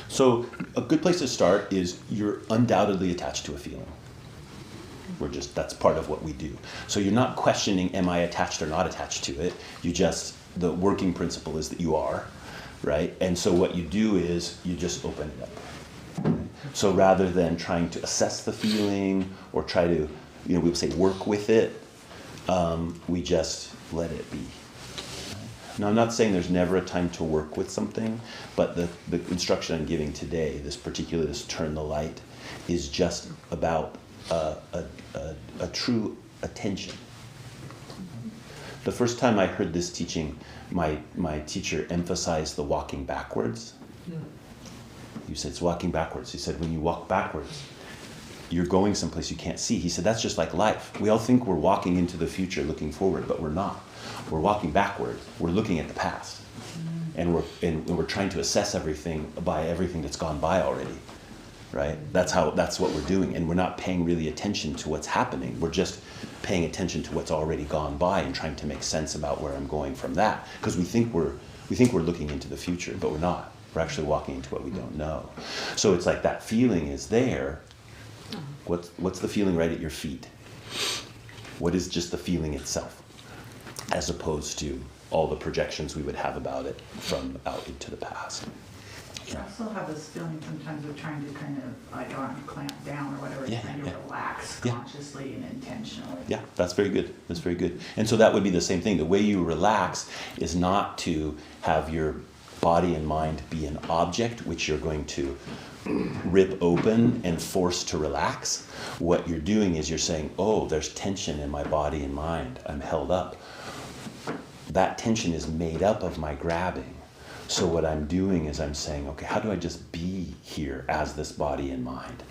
So a good place to start is you're undoubtedly attached to a feeling. That's part of what we do. So you're not questioning, am I attached or not attached to it? The working principle is that you are, right? And so what you do is you just open it up. So rather than trying to assess the feeling or try to, we would say work with it, we just let it be. Now, I'm not saying there's never a time to work with something, but the instruction I'm giving today, this turn the light, is just about a true attention. The first time I heard this teaching, my teacher emphasized the walking backwards. You said it's walking backwards. He said when you walk backwards, you're going someplace you can't see. He said that's just like life. We all think we're walking into the future looking forward, but we're not. We're walking backward. We're looking at the past. And we're trying to assess everything by everything that's gone by already. Right? That's what we're doing. And we're not paying really attention to what's happening. We're just paying attention to what's already gone by and trying to make sense about where I'm going from that. Because we think we're looking into the future, but we're not. We're actually walking into what we don't know. So it's like that feeling is there. What's the feeling right at your feet? What is just the feeling itself? As opposed to all the projections we would have about it from out into the past. I also have this feeling sometimes of trying to kind of, like, I want to clamp down or whatever, trying to relax consciously and intentionally. Yeah, that's very good. That's very good. And so that would be the same thing. The way you relax is not to have your body and mind be an object which you're going to rip open and force to relax. What you're doing is you're saying, oh, there's tension in my body and mind. I'm held up. That tension is made up of my grabbing. So what I'm doing is I'm saying, okay, how do I just be here as this body and mind?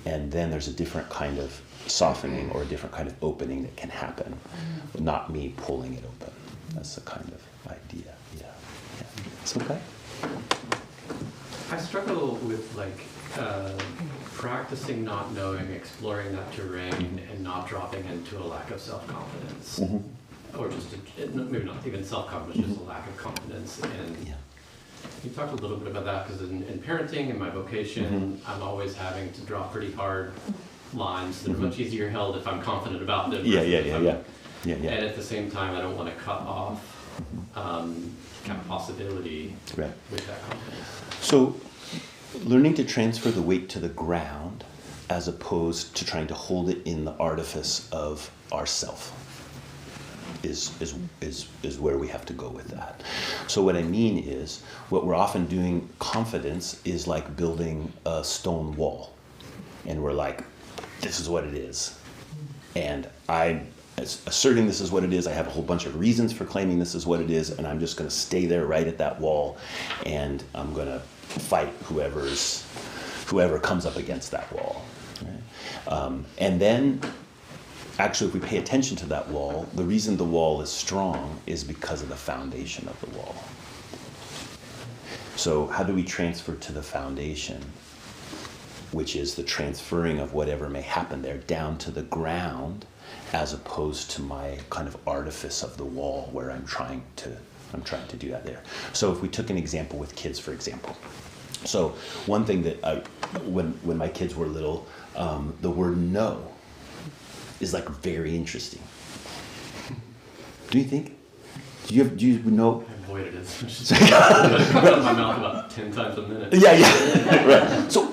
And then there's a different kind of softening or a different kind of opening that can happen, not me pulling it open. That's the kind of idea. Yeah. It's okay. I struggle with practicing not knowing, exploring that terrain, and not dropping into a lack of self-confidence. Or just, maybe not even self-confidence, just a lack of confidence. And you talked a little bit about that, because in parenting and my vocation, I'm always having to draw pretty hard lines that are much easier held if I'm confident about them. Yeah. And at the same time, I don't want to cut off kind of possibility with that confidence. So learning to transfer the weight to the ground as opposed to trying to hold it in the artifice of ourself is where we have to go with that. So what I mean is, what we're often doing, confidence is like building a stone wall. And we're like, this is what it is. And I'm asserting this is what it is. I have a whole bunch of reasons for claiming this is what it is, and I'm just going to stay there right at that wall, and I'm going to fight whoever comes up against that wall. Right? And then, actually, if we pay attention to that wall, the reason the wall is strong is because of the foundation of the wall. So how do we transfer to the foundation, which is the transferring of whatever may happen there down to the ground, as opposed to my kind of artifice of the wall where I'm trying to do that there. So if we took an example with kids, for example. So one thing that when my kids were little, the word no is like very interesting. Do you think? Do you know? I avoided it as much as it comes out of my mouth about 10 times a minute. Yeah. Right. So,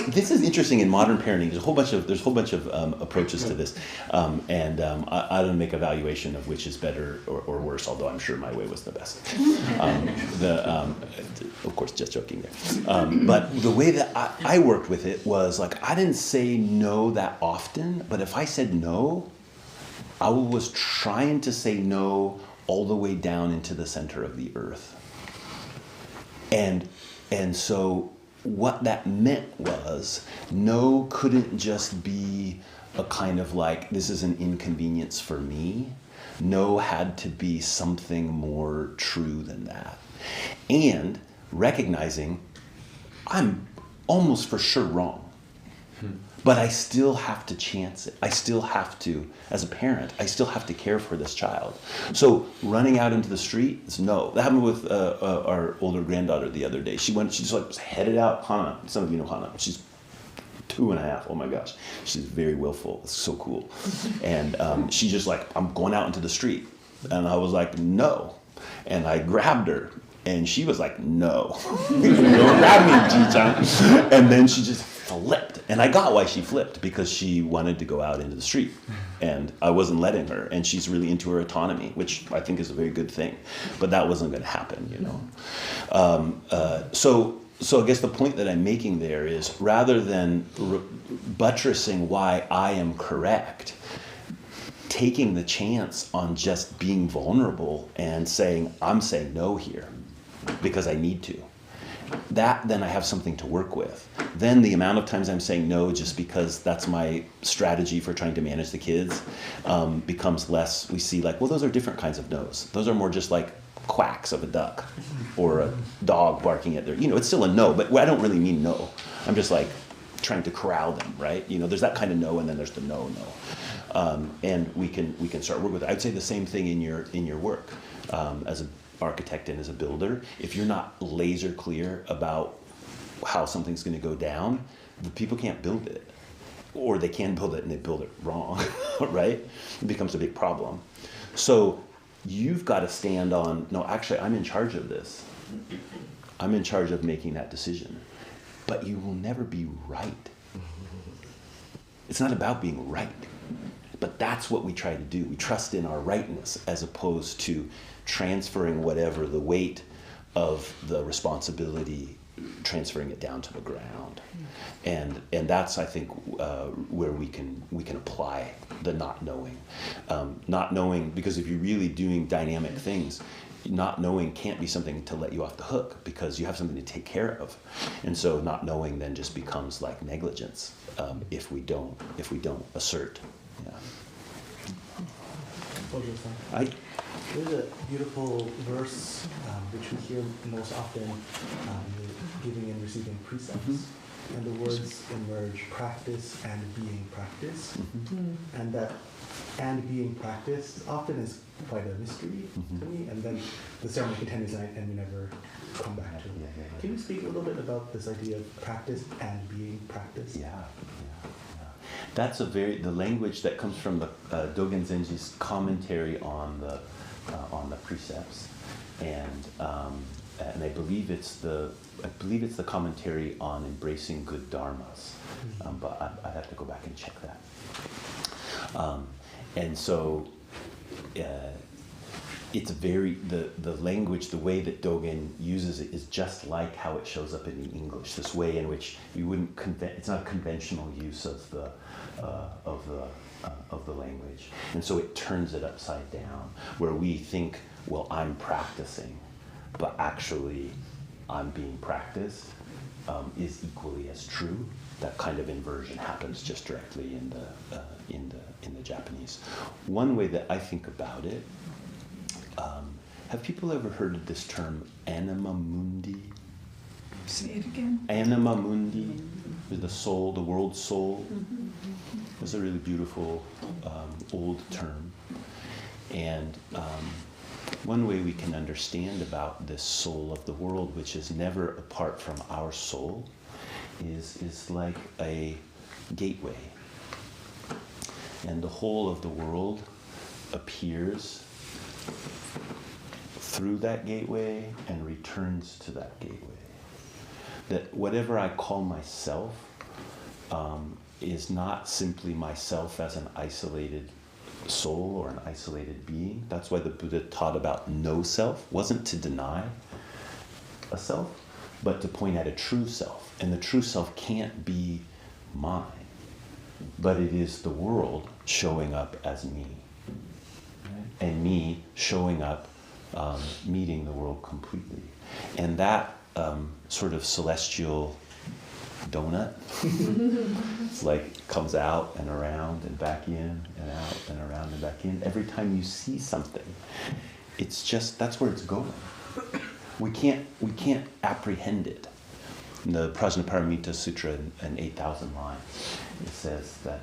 this is interesting in modern parenting. There's a whole bunch of approaches to this, and I don't make evaluation of which is better or worse. Although I'm sure my way was the best. Of course, just joking there. But the way that I worked with it was like, I didn't say no that often, but if I said no, I was trying to say no all the way down into the center of the earth. And so what that meant was, no couldn't just be a kind of like, this is an inconvenience for me. No had to be something more true than that. And recognizing I'm almost for sure wrong. But I still have to chance it. I still have to, as a parent, I still have to care for this child. So running out into the street is no. That happened with our older granddaughter the other day. She just like was headed out. Hana, some of you know Hana. She's 2.5. Oh my gosh, she's very willful. It's so cool. And she just like, I'm going out into the street, and I was like, no. And I grabbed her And she was like, no. Don't grab me, Ji-chan. And then she just flipped. And I got why she flipped, because she wanted to go out into the street. And I wasn't letting her. And she's really into her autonomy, which I think is a very good thing. But that wasn't going to happen, you know. So I guess the point that I'm making there is, rather than buttressing why I am correct, taking the chance on just being vulnerable and saying, I'm saying no here because I need to. That, then I have something to work with. Then the amount of times I'm saying no just because that's my strategy for trying to manage the kids becomes less. We see like, well, those are different kinds of no's. Those are more just like quacks of a duck or a dog barking at their, you know, it's still a no, but I don't really mean no. I'm just like trying to corral them, right? You know, there's that kind of no, and then there's the no. And we can start work with it. I'd say the same thing in your work as an architect and as a builder. If you're not laser clear about how something's going to go down, the people can't build it, or they can build it and they build it wrong, right? It becomes a big problem. So you've got to stand on, no, actually, I'm in charge of this. I'm in charge of making that decision. But you will never be right. It's not about being right. But that's what we try to do. We trust in our rightness as opposed to transferring whatever the weight of the responsibility, transferring it down to the ground. And that's, I think, where we can apply the not knowing. Not knowing, because if you're really doing dynamic things, not knowing can't be something to let you off the hook, because you have something to take care of. And so not knowing then just becomes like negligence if we don't assert. Yeah. There's a beautiful verse which we hear most often, giving and receiving precepts. Mm-hmm. And the words emerge, practice and being practiced. Mm-hmm. And that and being practiced often is quite a mystery to me. And then the ceremony continues and we never come back to it. Can you speak a little bit about this idea of practice and being practiced? Yeah. That's the language that comes from the Dogen Zenji's commentary on the precepts, and I believe it's the commentary on embracing good dharmas, but I'd have to go back and check that. And so it's the language, the way that Dogen uses it is just like how it shows up in the English. This way in which you wouldn't it's not a conventional use of the language, and so it turns it upside down, where we think, well, I'm practicing, but actually, I'm being practiced is equally as true. That kind of inversion happens just directly in the Japanese. One way that I think about it. Have people ever heard of this term, anima mundi? Say it again. Anima mundi, the soul, the world soul. It's a really beautiful old term. And one way we can understand about this soul of the world, which is never apart from our soul, is like a gateway. And the whole of the world appears through that gateway and returns to that gateway. That whatever I call myself is not simply myself as an isolated soul or an isolated being. That's why the Buddha taught about no self. Wasn't to deny a self, but to point at a true self. And the true self can't be mine, but it is the world showing up as me. And me showing up, meeting the world completely. And that sort of celestial donut, it's like comes out and around and back in and out and around and back in. Every time you see something, it's just, that's where it's going. We can't apprehend it. In the Prajna Sutra in 8,000 lines, it says that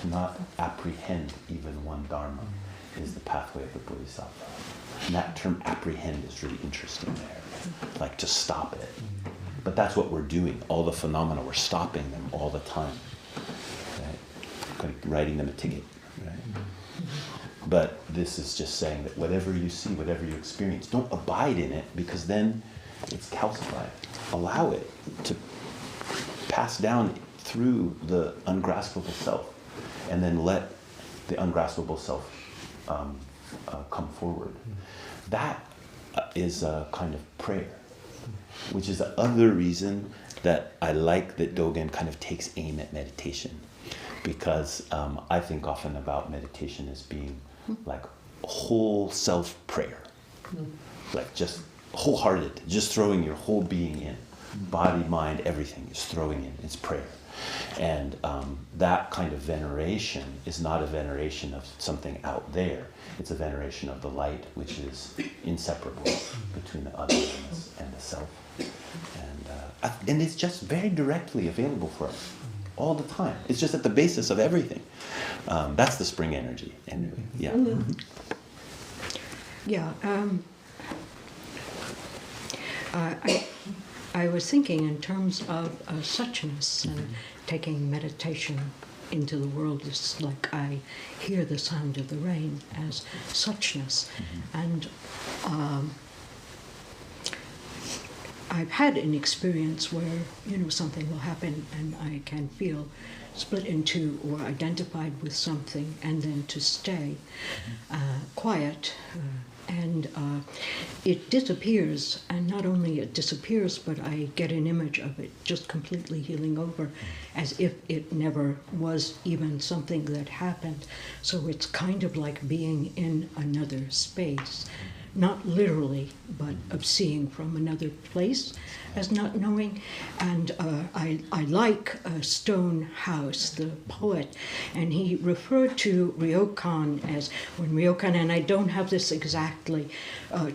to not apprehend even one dharma is the pathway of the Bodhisattva. And that term apprehend is really interesting there, like to stop it. But that's what we're doing. All the phenomena, we're stopping them all the time, right? Like writing them a ticket, right? But this is just saying that whatever you see, whatever you experience, don't abide in it, because then it's calcified. Allow it to pass down through the ungraspable self, and then let the ungraspable self come forward. That is a kind of prayer, which is the other reason that I like that Dogen kind of takes aim at meditation, because I think often about meditation as being like whole self prayer, like just wholehearted, just throwing your whole being in, body, mind, everything is throwing in. It's prayer. And that kind of veneration is not a veneration of something out there. It's a veneration of the light, which is inseparable between the otherness and the self. And it's just very directly available for us all the time. It's just at the basis of everything. That's the spring energy. Anyway, yeah. Yeah. I was thinking in terms of suchness and taking meditation into the world. It's like I hear the sound of the rain as suchness. And I've had an experience where, something will happen and I can feel split into or identified with something, and then to stay quiet. And it disappears, and not only it disappears, but I get an image of it just completely healing over, as if it never was even something that happened. So it's kind of like being in another space, not literally, but of seeing from another place as not knowing. And I like Stone House, the poet, and he referred to Ryokan as, when Ryokan, and I don't have this exactly,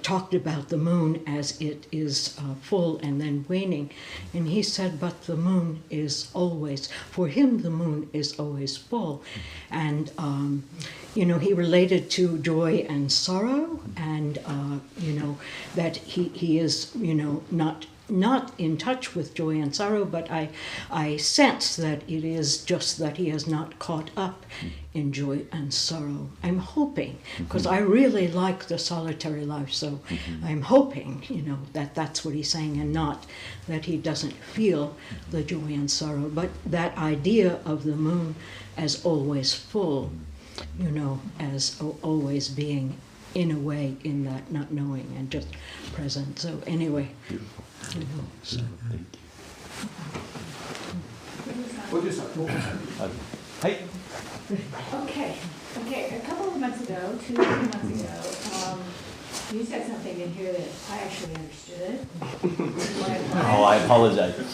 talked about the moon as it is full and then waning. And he said, but the moon is always, for him the moon is always full. And he related to joy and sorrow, and that he is not in touch with joy and sorrow, but I sense that it is just that he has not caught up in joy and sorrow. I'm hoping, because I really like the solitary life, so I'm hoping, that that's what he's saying, and not that he doesn't feel the joy and sorrow, but that idea of the moon as always full, as always being in a way in that not knowing and just present. So anyway. Beautiful. So. Hey. Okay, a couple of months ago, 2 months ago, you said something in here that I actually understood. Oh, I apologize. I'm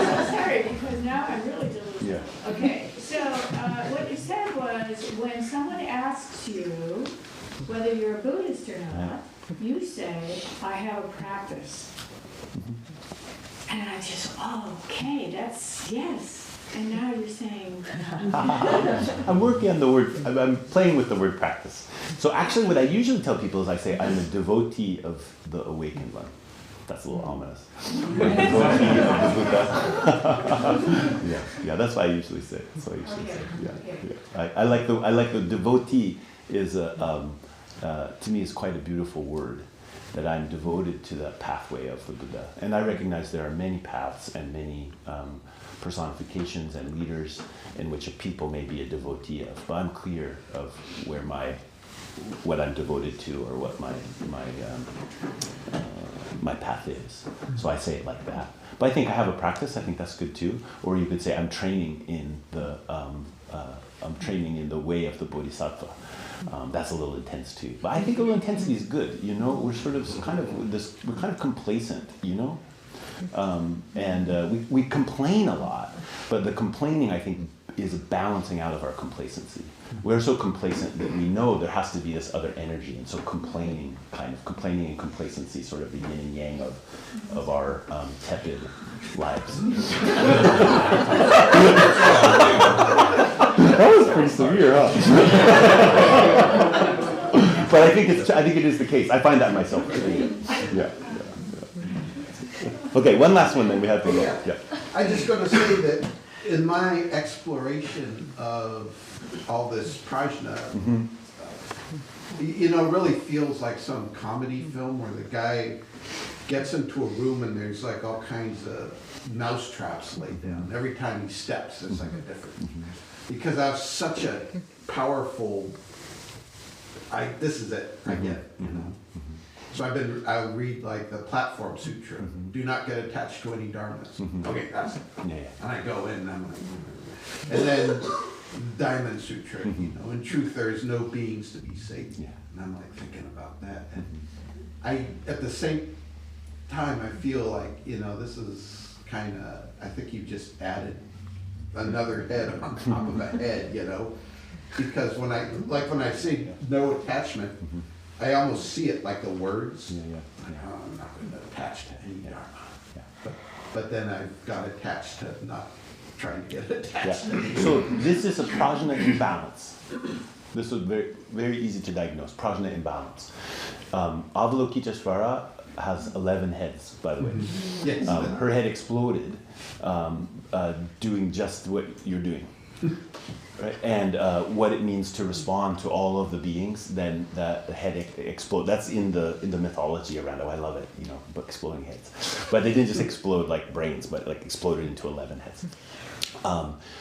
so sorry, because now I'm really delusional. Yeah. Okay, so what you said was, when someone asks you whether you're a Buddhist or not, you say, I have a practice. And I just, okay, that's, yes. And now you're saying... I'm working on the word, I'm playing with the word practice. So actually what I usually tell people is I say, I'm a devotee of the awakened one. That's a little ominous. Devotee of the Buddha. Yeah, that's what I usually say. That's what I usually say. Yeah. I like the devotee is to me is quite a beautiful word, that I'm devoted to the pathway of the Buddha. And I recognize there are many paths and many personifications and leaders in which a people may be a devotee of, but I'm clear of where what I'm devoted to, or what my path is. So I say it like that. But I think I have a practice. I think that's good too. Or you could say I'm training in the way of the Bodhisattva. That's a little intense too. But I think a little intensity is good. We're sort of we're kind of complacent. And we complain a lot, but the complaining, I think, is a balancing out of our complacency. We're so complacent that we know there has to be this other energy, and so complaining and complacency, sort of the yin and yang of our tepid lives. That was pretty severe, huh? But I think it is the case. I find that myself. Yeah. Okay, one last one, then we have to go. Yeah. I'm just going to say that in my exploration of all this Prajna stuff, you know, it really feels like some comedy film where the guy gets into a room and there's like all kinds of mouse traps laid down. Every time he steps, it's like a different. Because I have such a powerful, this is it, I get it, you know. So I'll read like the Platform Sutra. Do not get attached to any dharmas. Okay, that's it. And I go in and I'm like, and then Diamond Sutra, you know, in truth there is no beings to be saved. And I'm like thinking about that. And I, at the same time, I feel like, you know, this is kind of, I think you just added another head on top of a head, you know, because when I say no attachment, I almost see it like the words. Like, oh, I'm not going to attach to any dharma. But then I've got attached to not trying to get attached to anything. So this is a prajna imbalance. This is very, very easy to diagnose, prajna imbalance. Avalokiteshvara has 11 heads, by the way. Yes. Her head exploded doing just what you're doing. Right? And what it means to respond to all of the beings, then the head explode. That's in the mythology around it. I love it, you know, but exploding heads. But they didn't just explode like brains, but like exploded into 11 heads.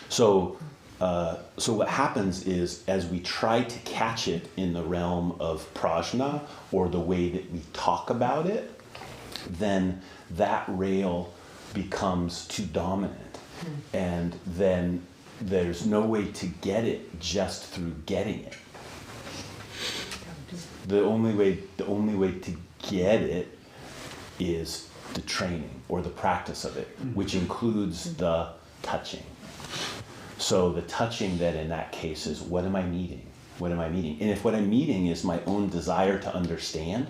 So what happens is, as we try to catch it in the realm of prajna, or the way that we talk about it, then that rail becomes too dominant. And then there's no way to get it just through getting it. The only way to get it is the training or the practice of it, which includes the touching. So the touching then in that case is, what am I meeting? What am I meeting? And if what I'm meeting is my own desire to understand,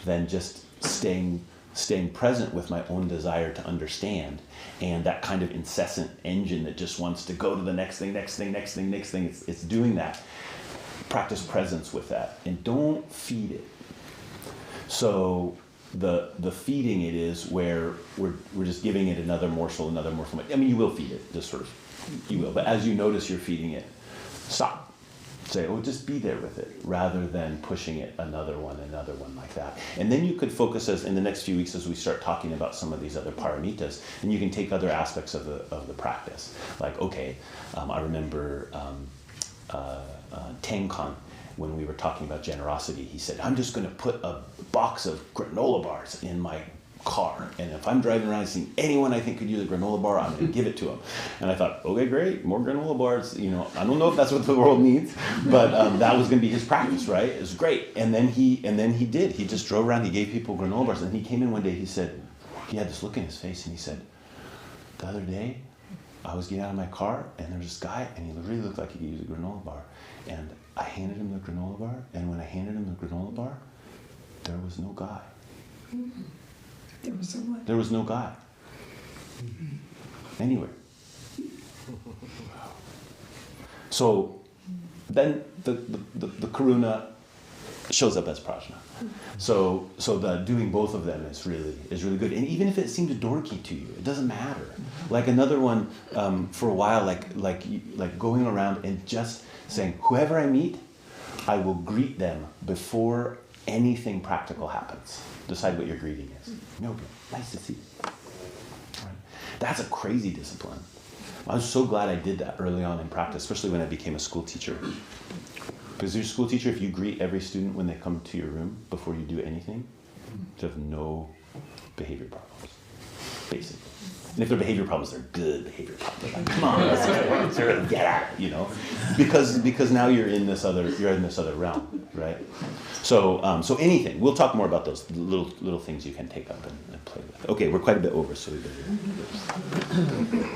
then just staying present with my own desire to understand, and that kind of incessant engine that just wants to go to the next thing, it's doing that. Practice presence with that, and don't feed it. So the feeding it is where we're just giving it another morsel. I mean, you will feed it, just sort of, you will. But as you notice you're feeding it, stop. Say, oh, just be there with it, rather than pushing it another one like that. And then you could focus in the next few weeks as we start talking about some of these other paramitas, and you can take other aspects of the practice. Like, okay, I remember Tenkan, when we were talking about generosity, he said, I'm just going to put a box of granola bars in my car, and if I'm driving around and seeing anyone I think could use a granola bar, I'm going to give it to them. And I thought, okay, great, more granola bars. You know, I don't know if that's what the world needs, but that was going to be his practice, right? It was great. And then he did. He just drove around. He gave people granola bars. And he came in one day. He said, he had this look in his face, and he said, the other day, I was getting out of my car, and there was this guy, and he really looked like he could use a granola bar. And I handed him the granola bar, and when I handed him the granola bar, there was no guy. There was no guy. Anywhere. So then the karuna shows up as prajna. So the doing both of them is really good. And even if it seems dorky to you, it doesn't matter. Like another one for a while, like going around and just saying, whoever I meet, I will greet them before anything practical happens. Decide what your greeting is. Okay, nice to see you. Right. That's a crazy discipline. I was so glad I did that early on in practice, especially when I became a school teacher. Because your school teacher, if you greet every student when they come to your room before you do anything, you have no behavior problems, basically. And if they're behavior problems, they're good behavior problems. They're like, come on, let's get at it, you know, because now you're in this other realm, right? So anything. We'll talk more about those little things you can take up and play with. Okay, we're quite a bit over, so we better.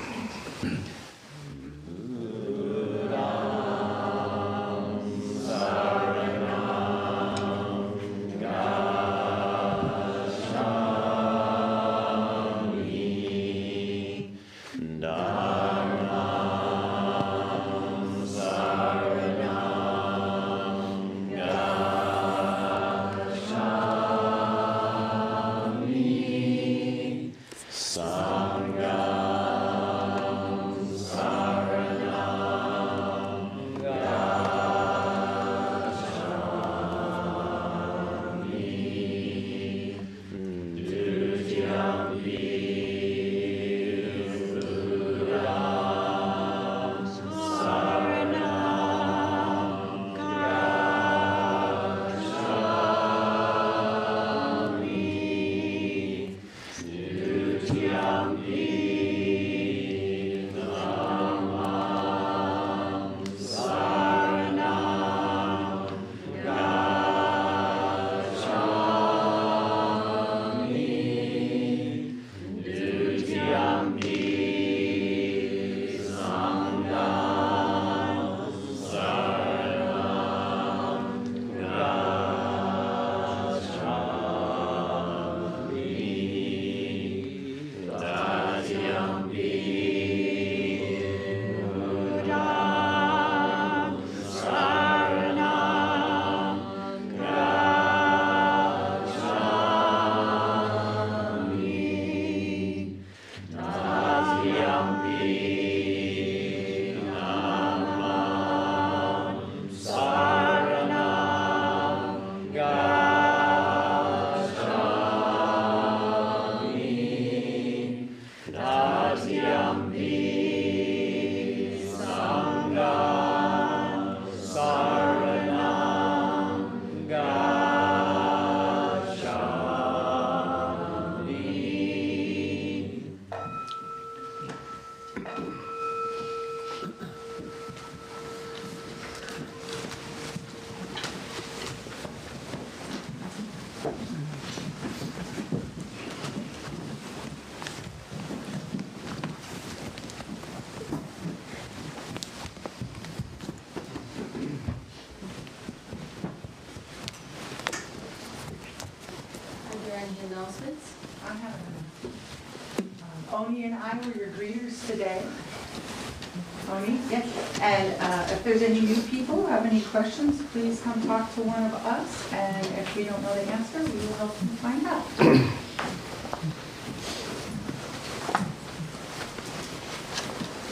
Any announcements? I have Oni and I were your greeters today. Oni? Yes. And if there's any new people who have any questions, please come talk to one of us. And if we don't know the answer, we will help you find out.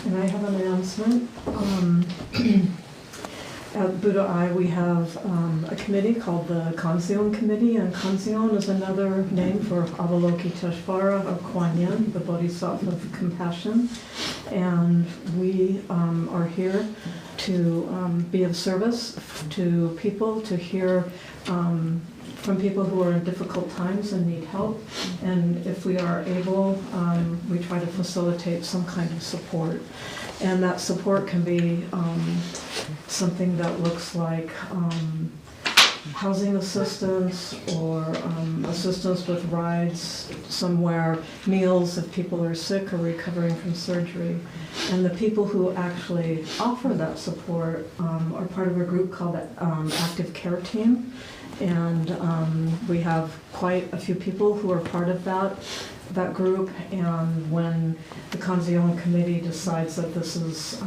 And I have an announcement. At Buddha Eye, we have a committee called the Kanzeon Committee, and Kanzeon is another name for Avalokiteshvara of Kuan Yin, the Bodhisattva of compassion. And we are here to be of service to people, to hear from people who are in difficult times and need help. And if we are able, we try to facilitate some kind of support. And that support can be something that looks like housing assistance or assistance with rides somewhere, meals if people are sick or recovering from surgery. And the people who actually offer that support are part of a group called the Active Care Team. And we have quite a few people who are part of that group, and when the Kanzeon Committee decides that this is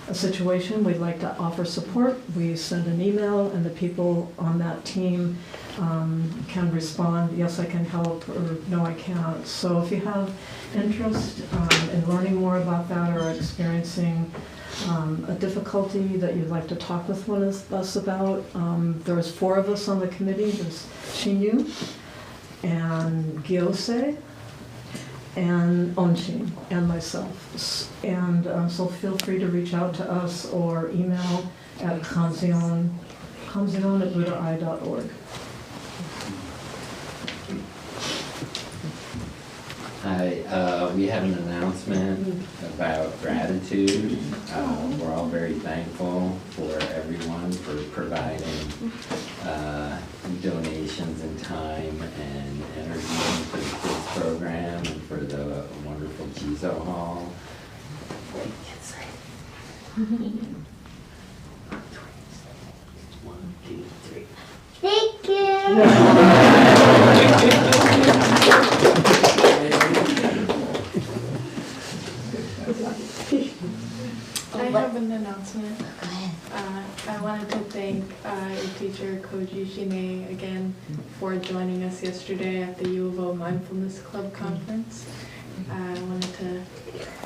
a situation we'd like to offer support, we send an email, and the people on that team can respond, yes, I can help, or no, I can't. So if you have interest in learning more about that or experiencing a difficulty that you'd like to talk with one of us about, there's 4 of us on the committee. There's Shinyu and Gyosei and Onshin and myself. And so feel free to reach out to us or email at kanzeon@buddhaeye.org. Hi, we have an announcement about gratitude. We're all very thankful for everyone for providing donations in time and energy for the kids program and for the wonderful Jizo Hall. 1, 2, 3. Thank you. I have an announcement. I wanted to thank your teacher, Koji Shine, again for joining us yesterday at the U of O Mindfulness Club conference. I wanted to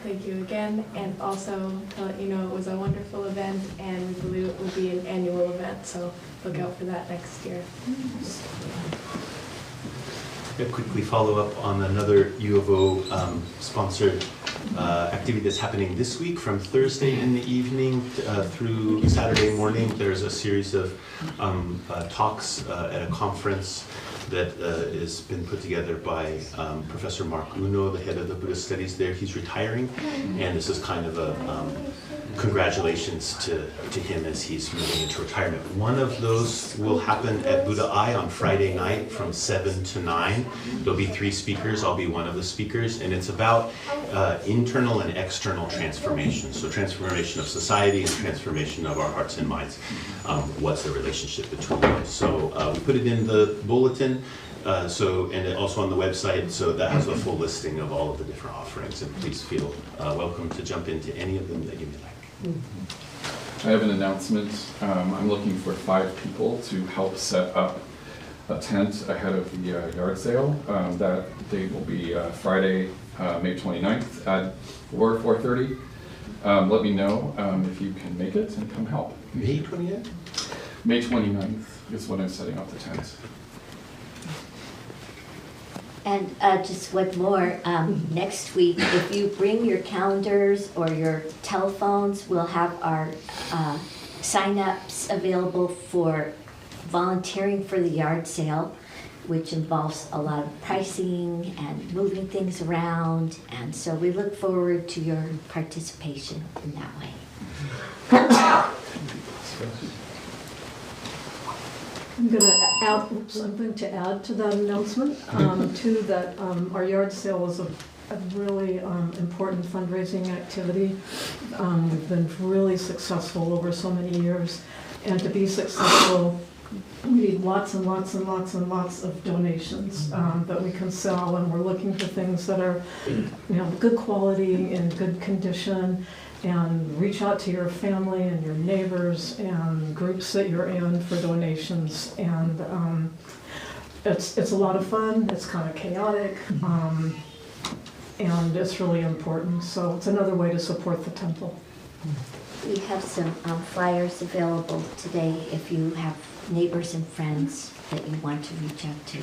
thank you again, and also to let you know it was a wonderful event, and we believe it will be an annual event, so look out for that next year. I'll quickly follow up on another U of O sponsored activity that's happening this week. From Thursday in the evening through Saturday morning, there's a series of talks at a conference that has been put together by Professor Mark Uno, the head of the Buddhist studies there. He's retiring, and this is kind of a congratulations to him as he's moving into retirement. One of those will happen at Buddha Eye on Friday night from 7 to 9. There'll be 3 speakers. I'll be one of the speakers, and it's about internal and external transformation. So transformation of society and transformation of our hearts and minds. What's the relationship between those? So we put it in the bulletin. And also on the website, so that has a full listing of all of the different offerings, and please feel welcome to jump into any of them that you may like. I have an announcement. I'm looking for 5 people to help set up a tent ahead of the yard sale. That date will be Friday, May 29th at 4:30. Let me know if you can make it and come help. May 29th? May 29th is when I'm setting up the tent. And just one more, next week, if you bring your calendars or your telephones, we'll have our sign-ups available for volunteering for the yard sale, which involves a lot of pricing and moving things around. And so we look forward to your participation in that way. I'm going to add to that announcement, too, that our yard sale is a really important fundraising activity. We've been really successful over so many years, and to be successful, we need lots and lots and lots and lots of donations that we can sell, and we're looking for things that are, good quality and good condition, and reach out to your family and your neighbors and groups that you're in for donations. And it's a lot of fun. It's kind of chaotic, and it's really important. So it's another way to support the temple. We have some flyers available today if you have neighbors and friends that you want to reach out to.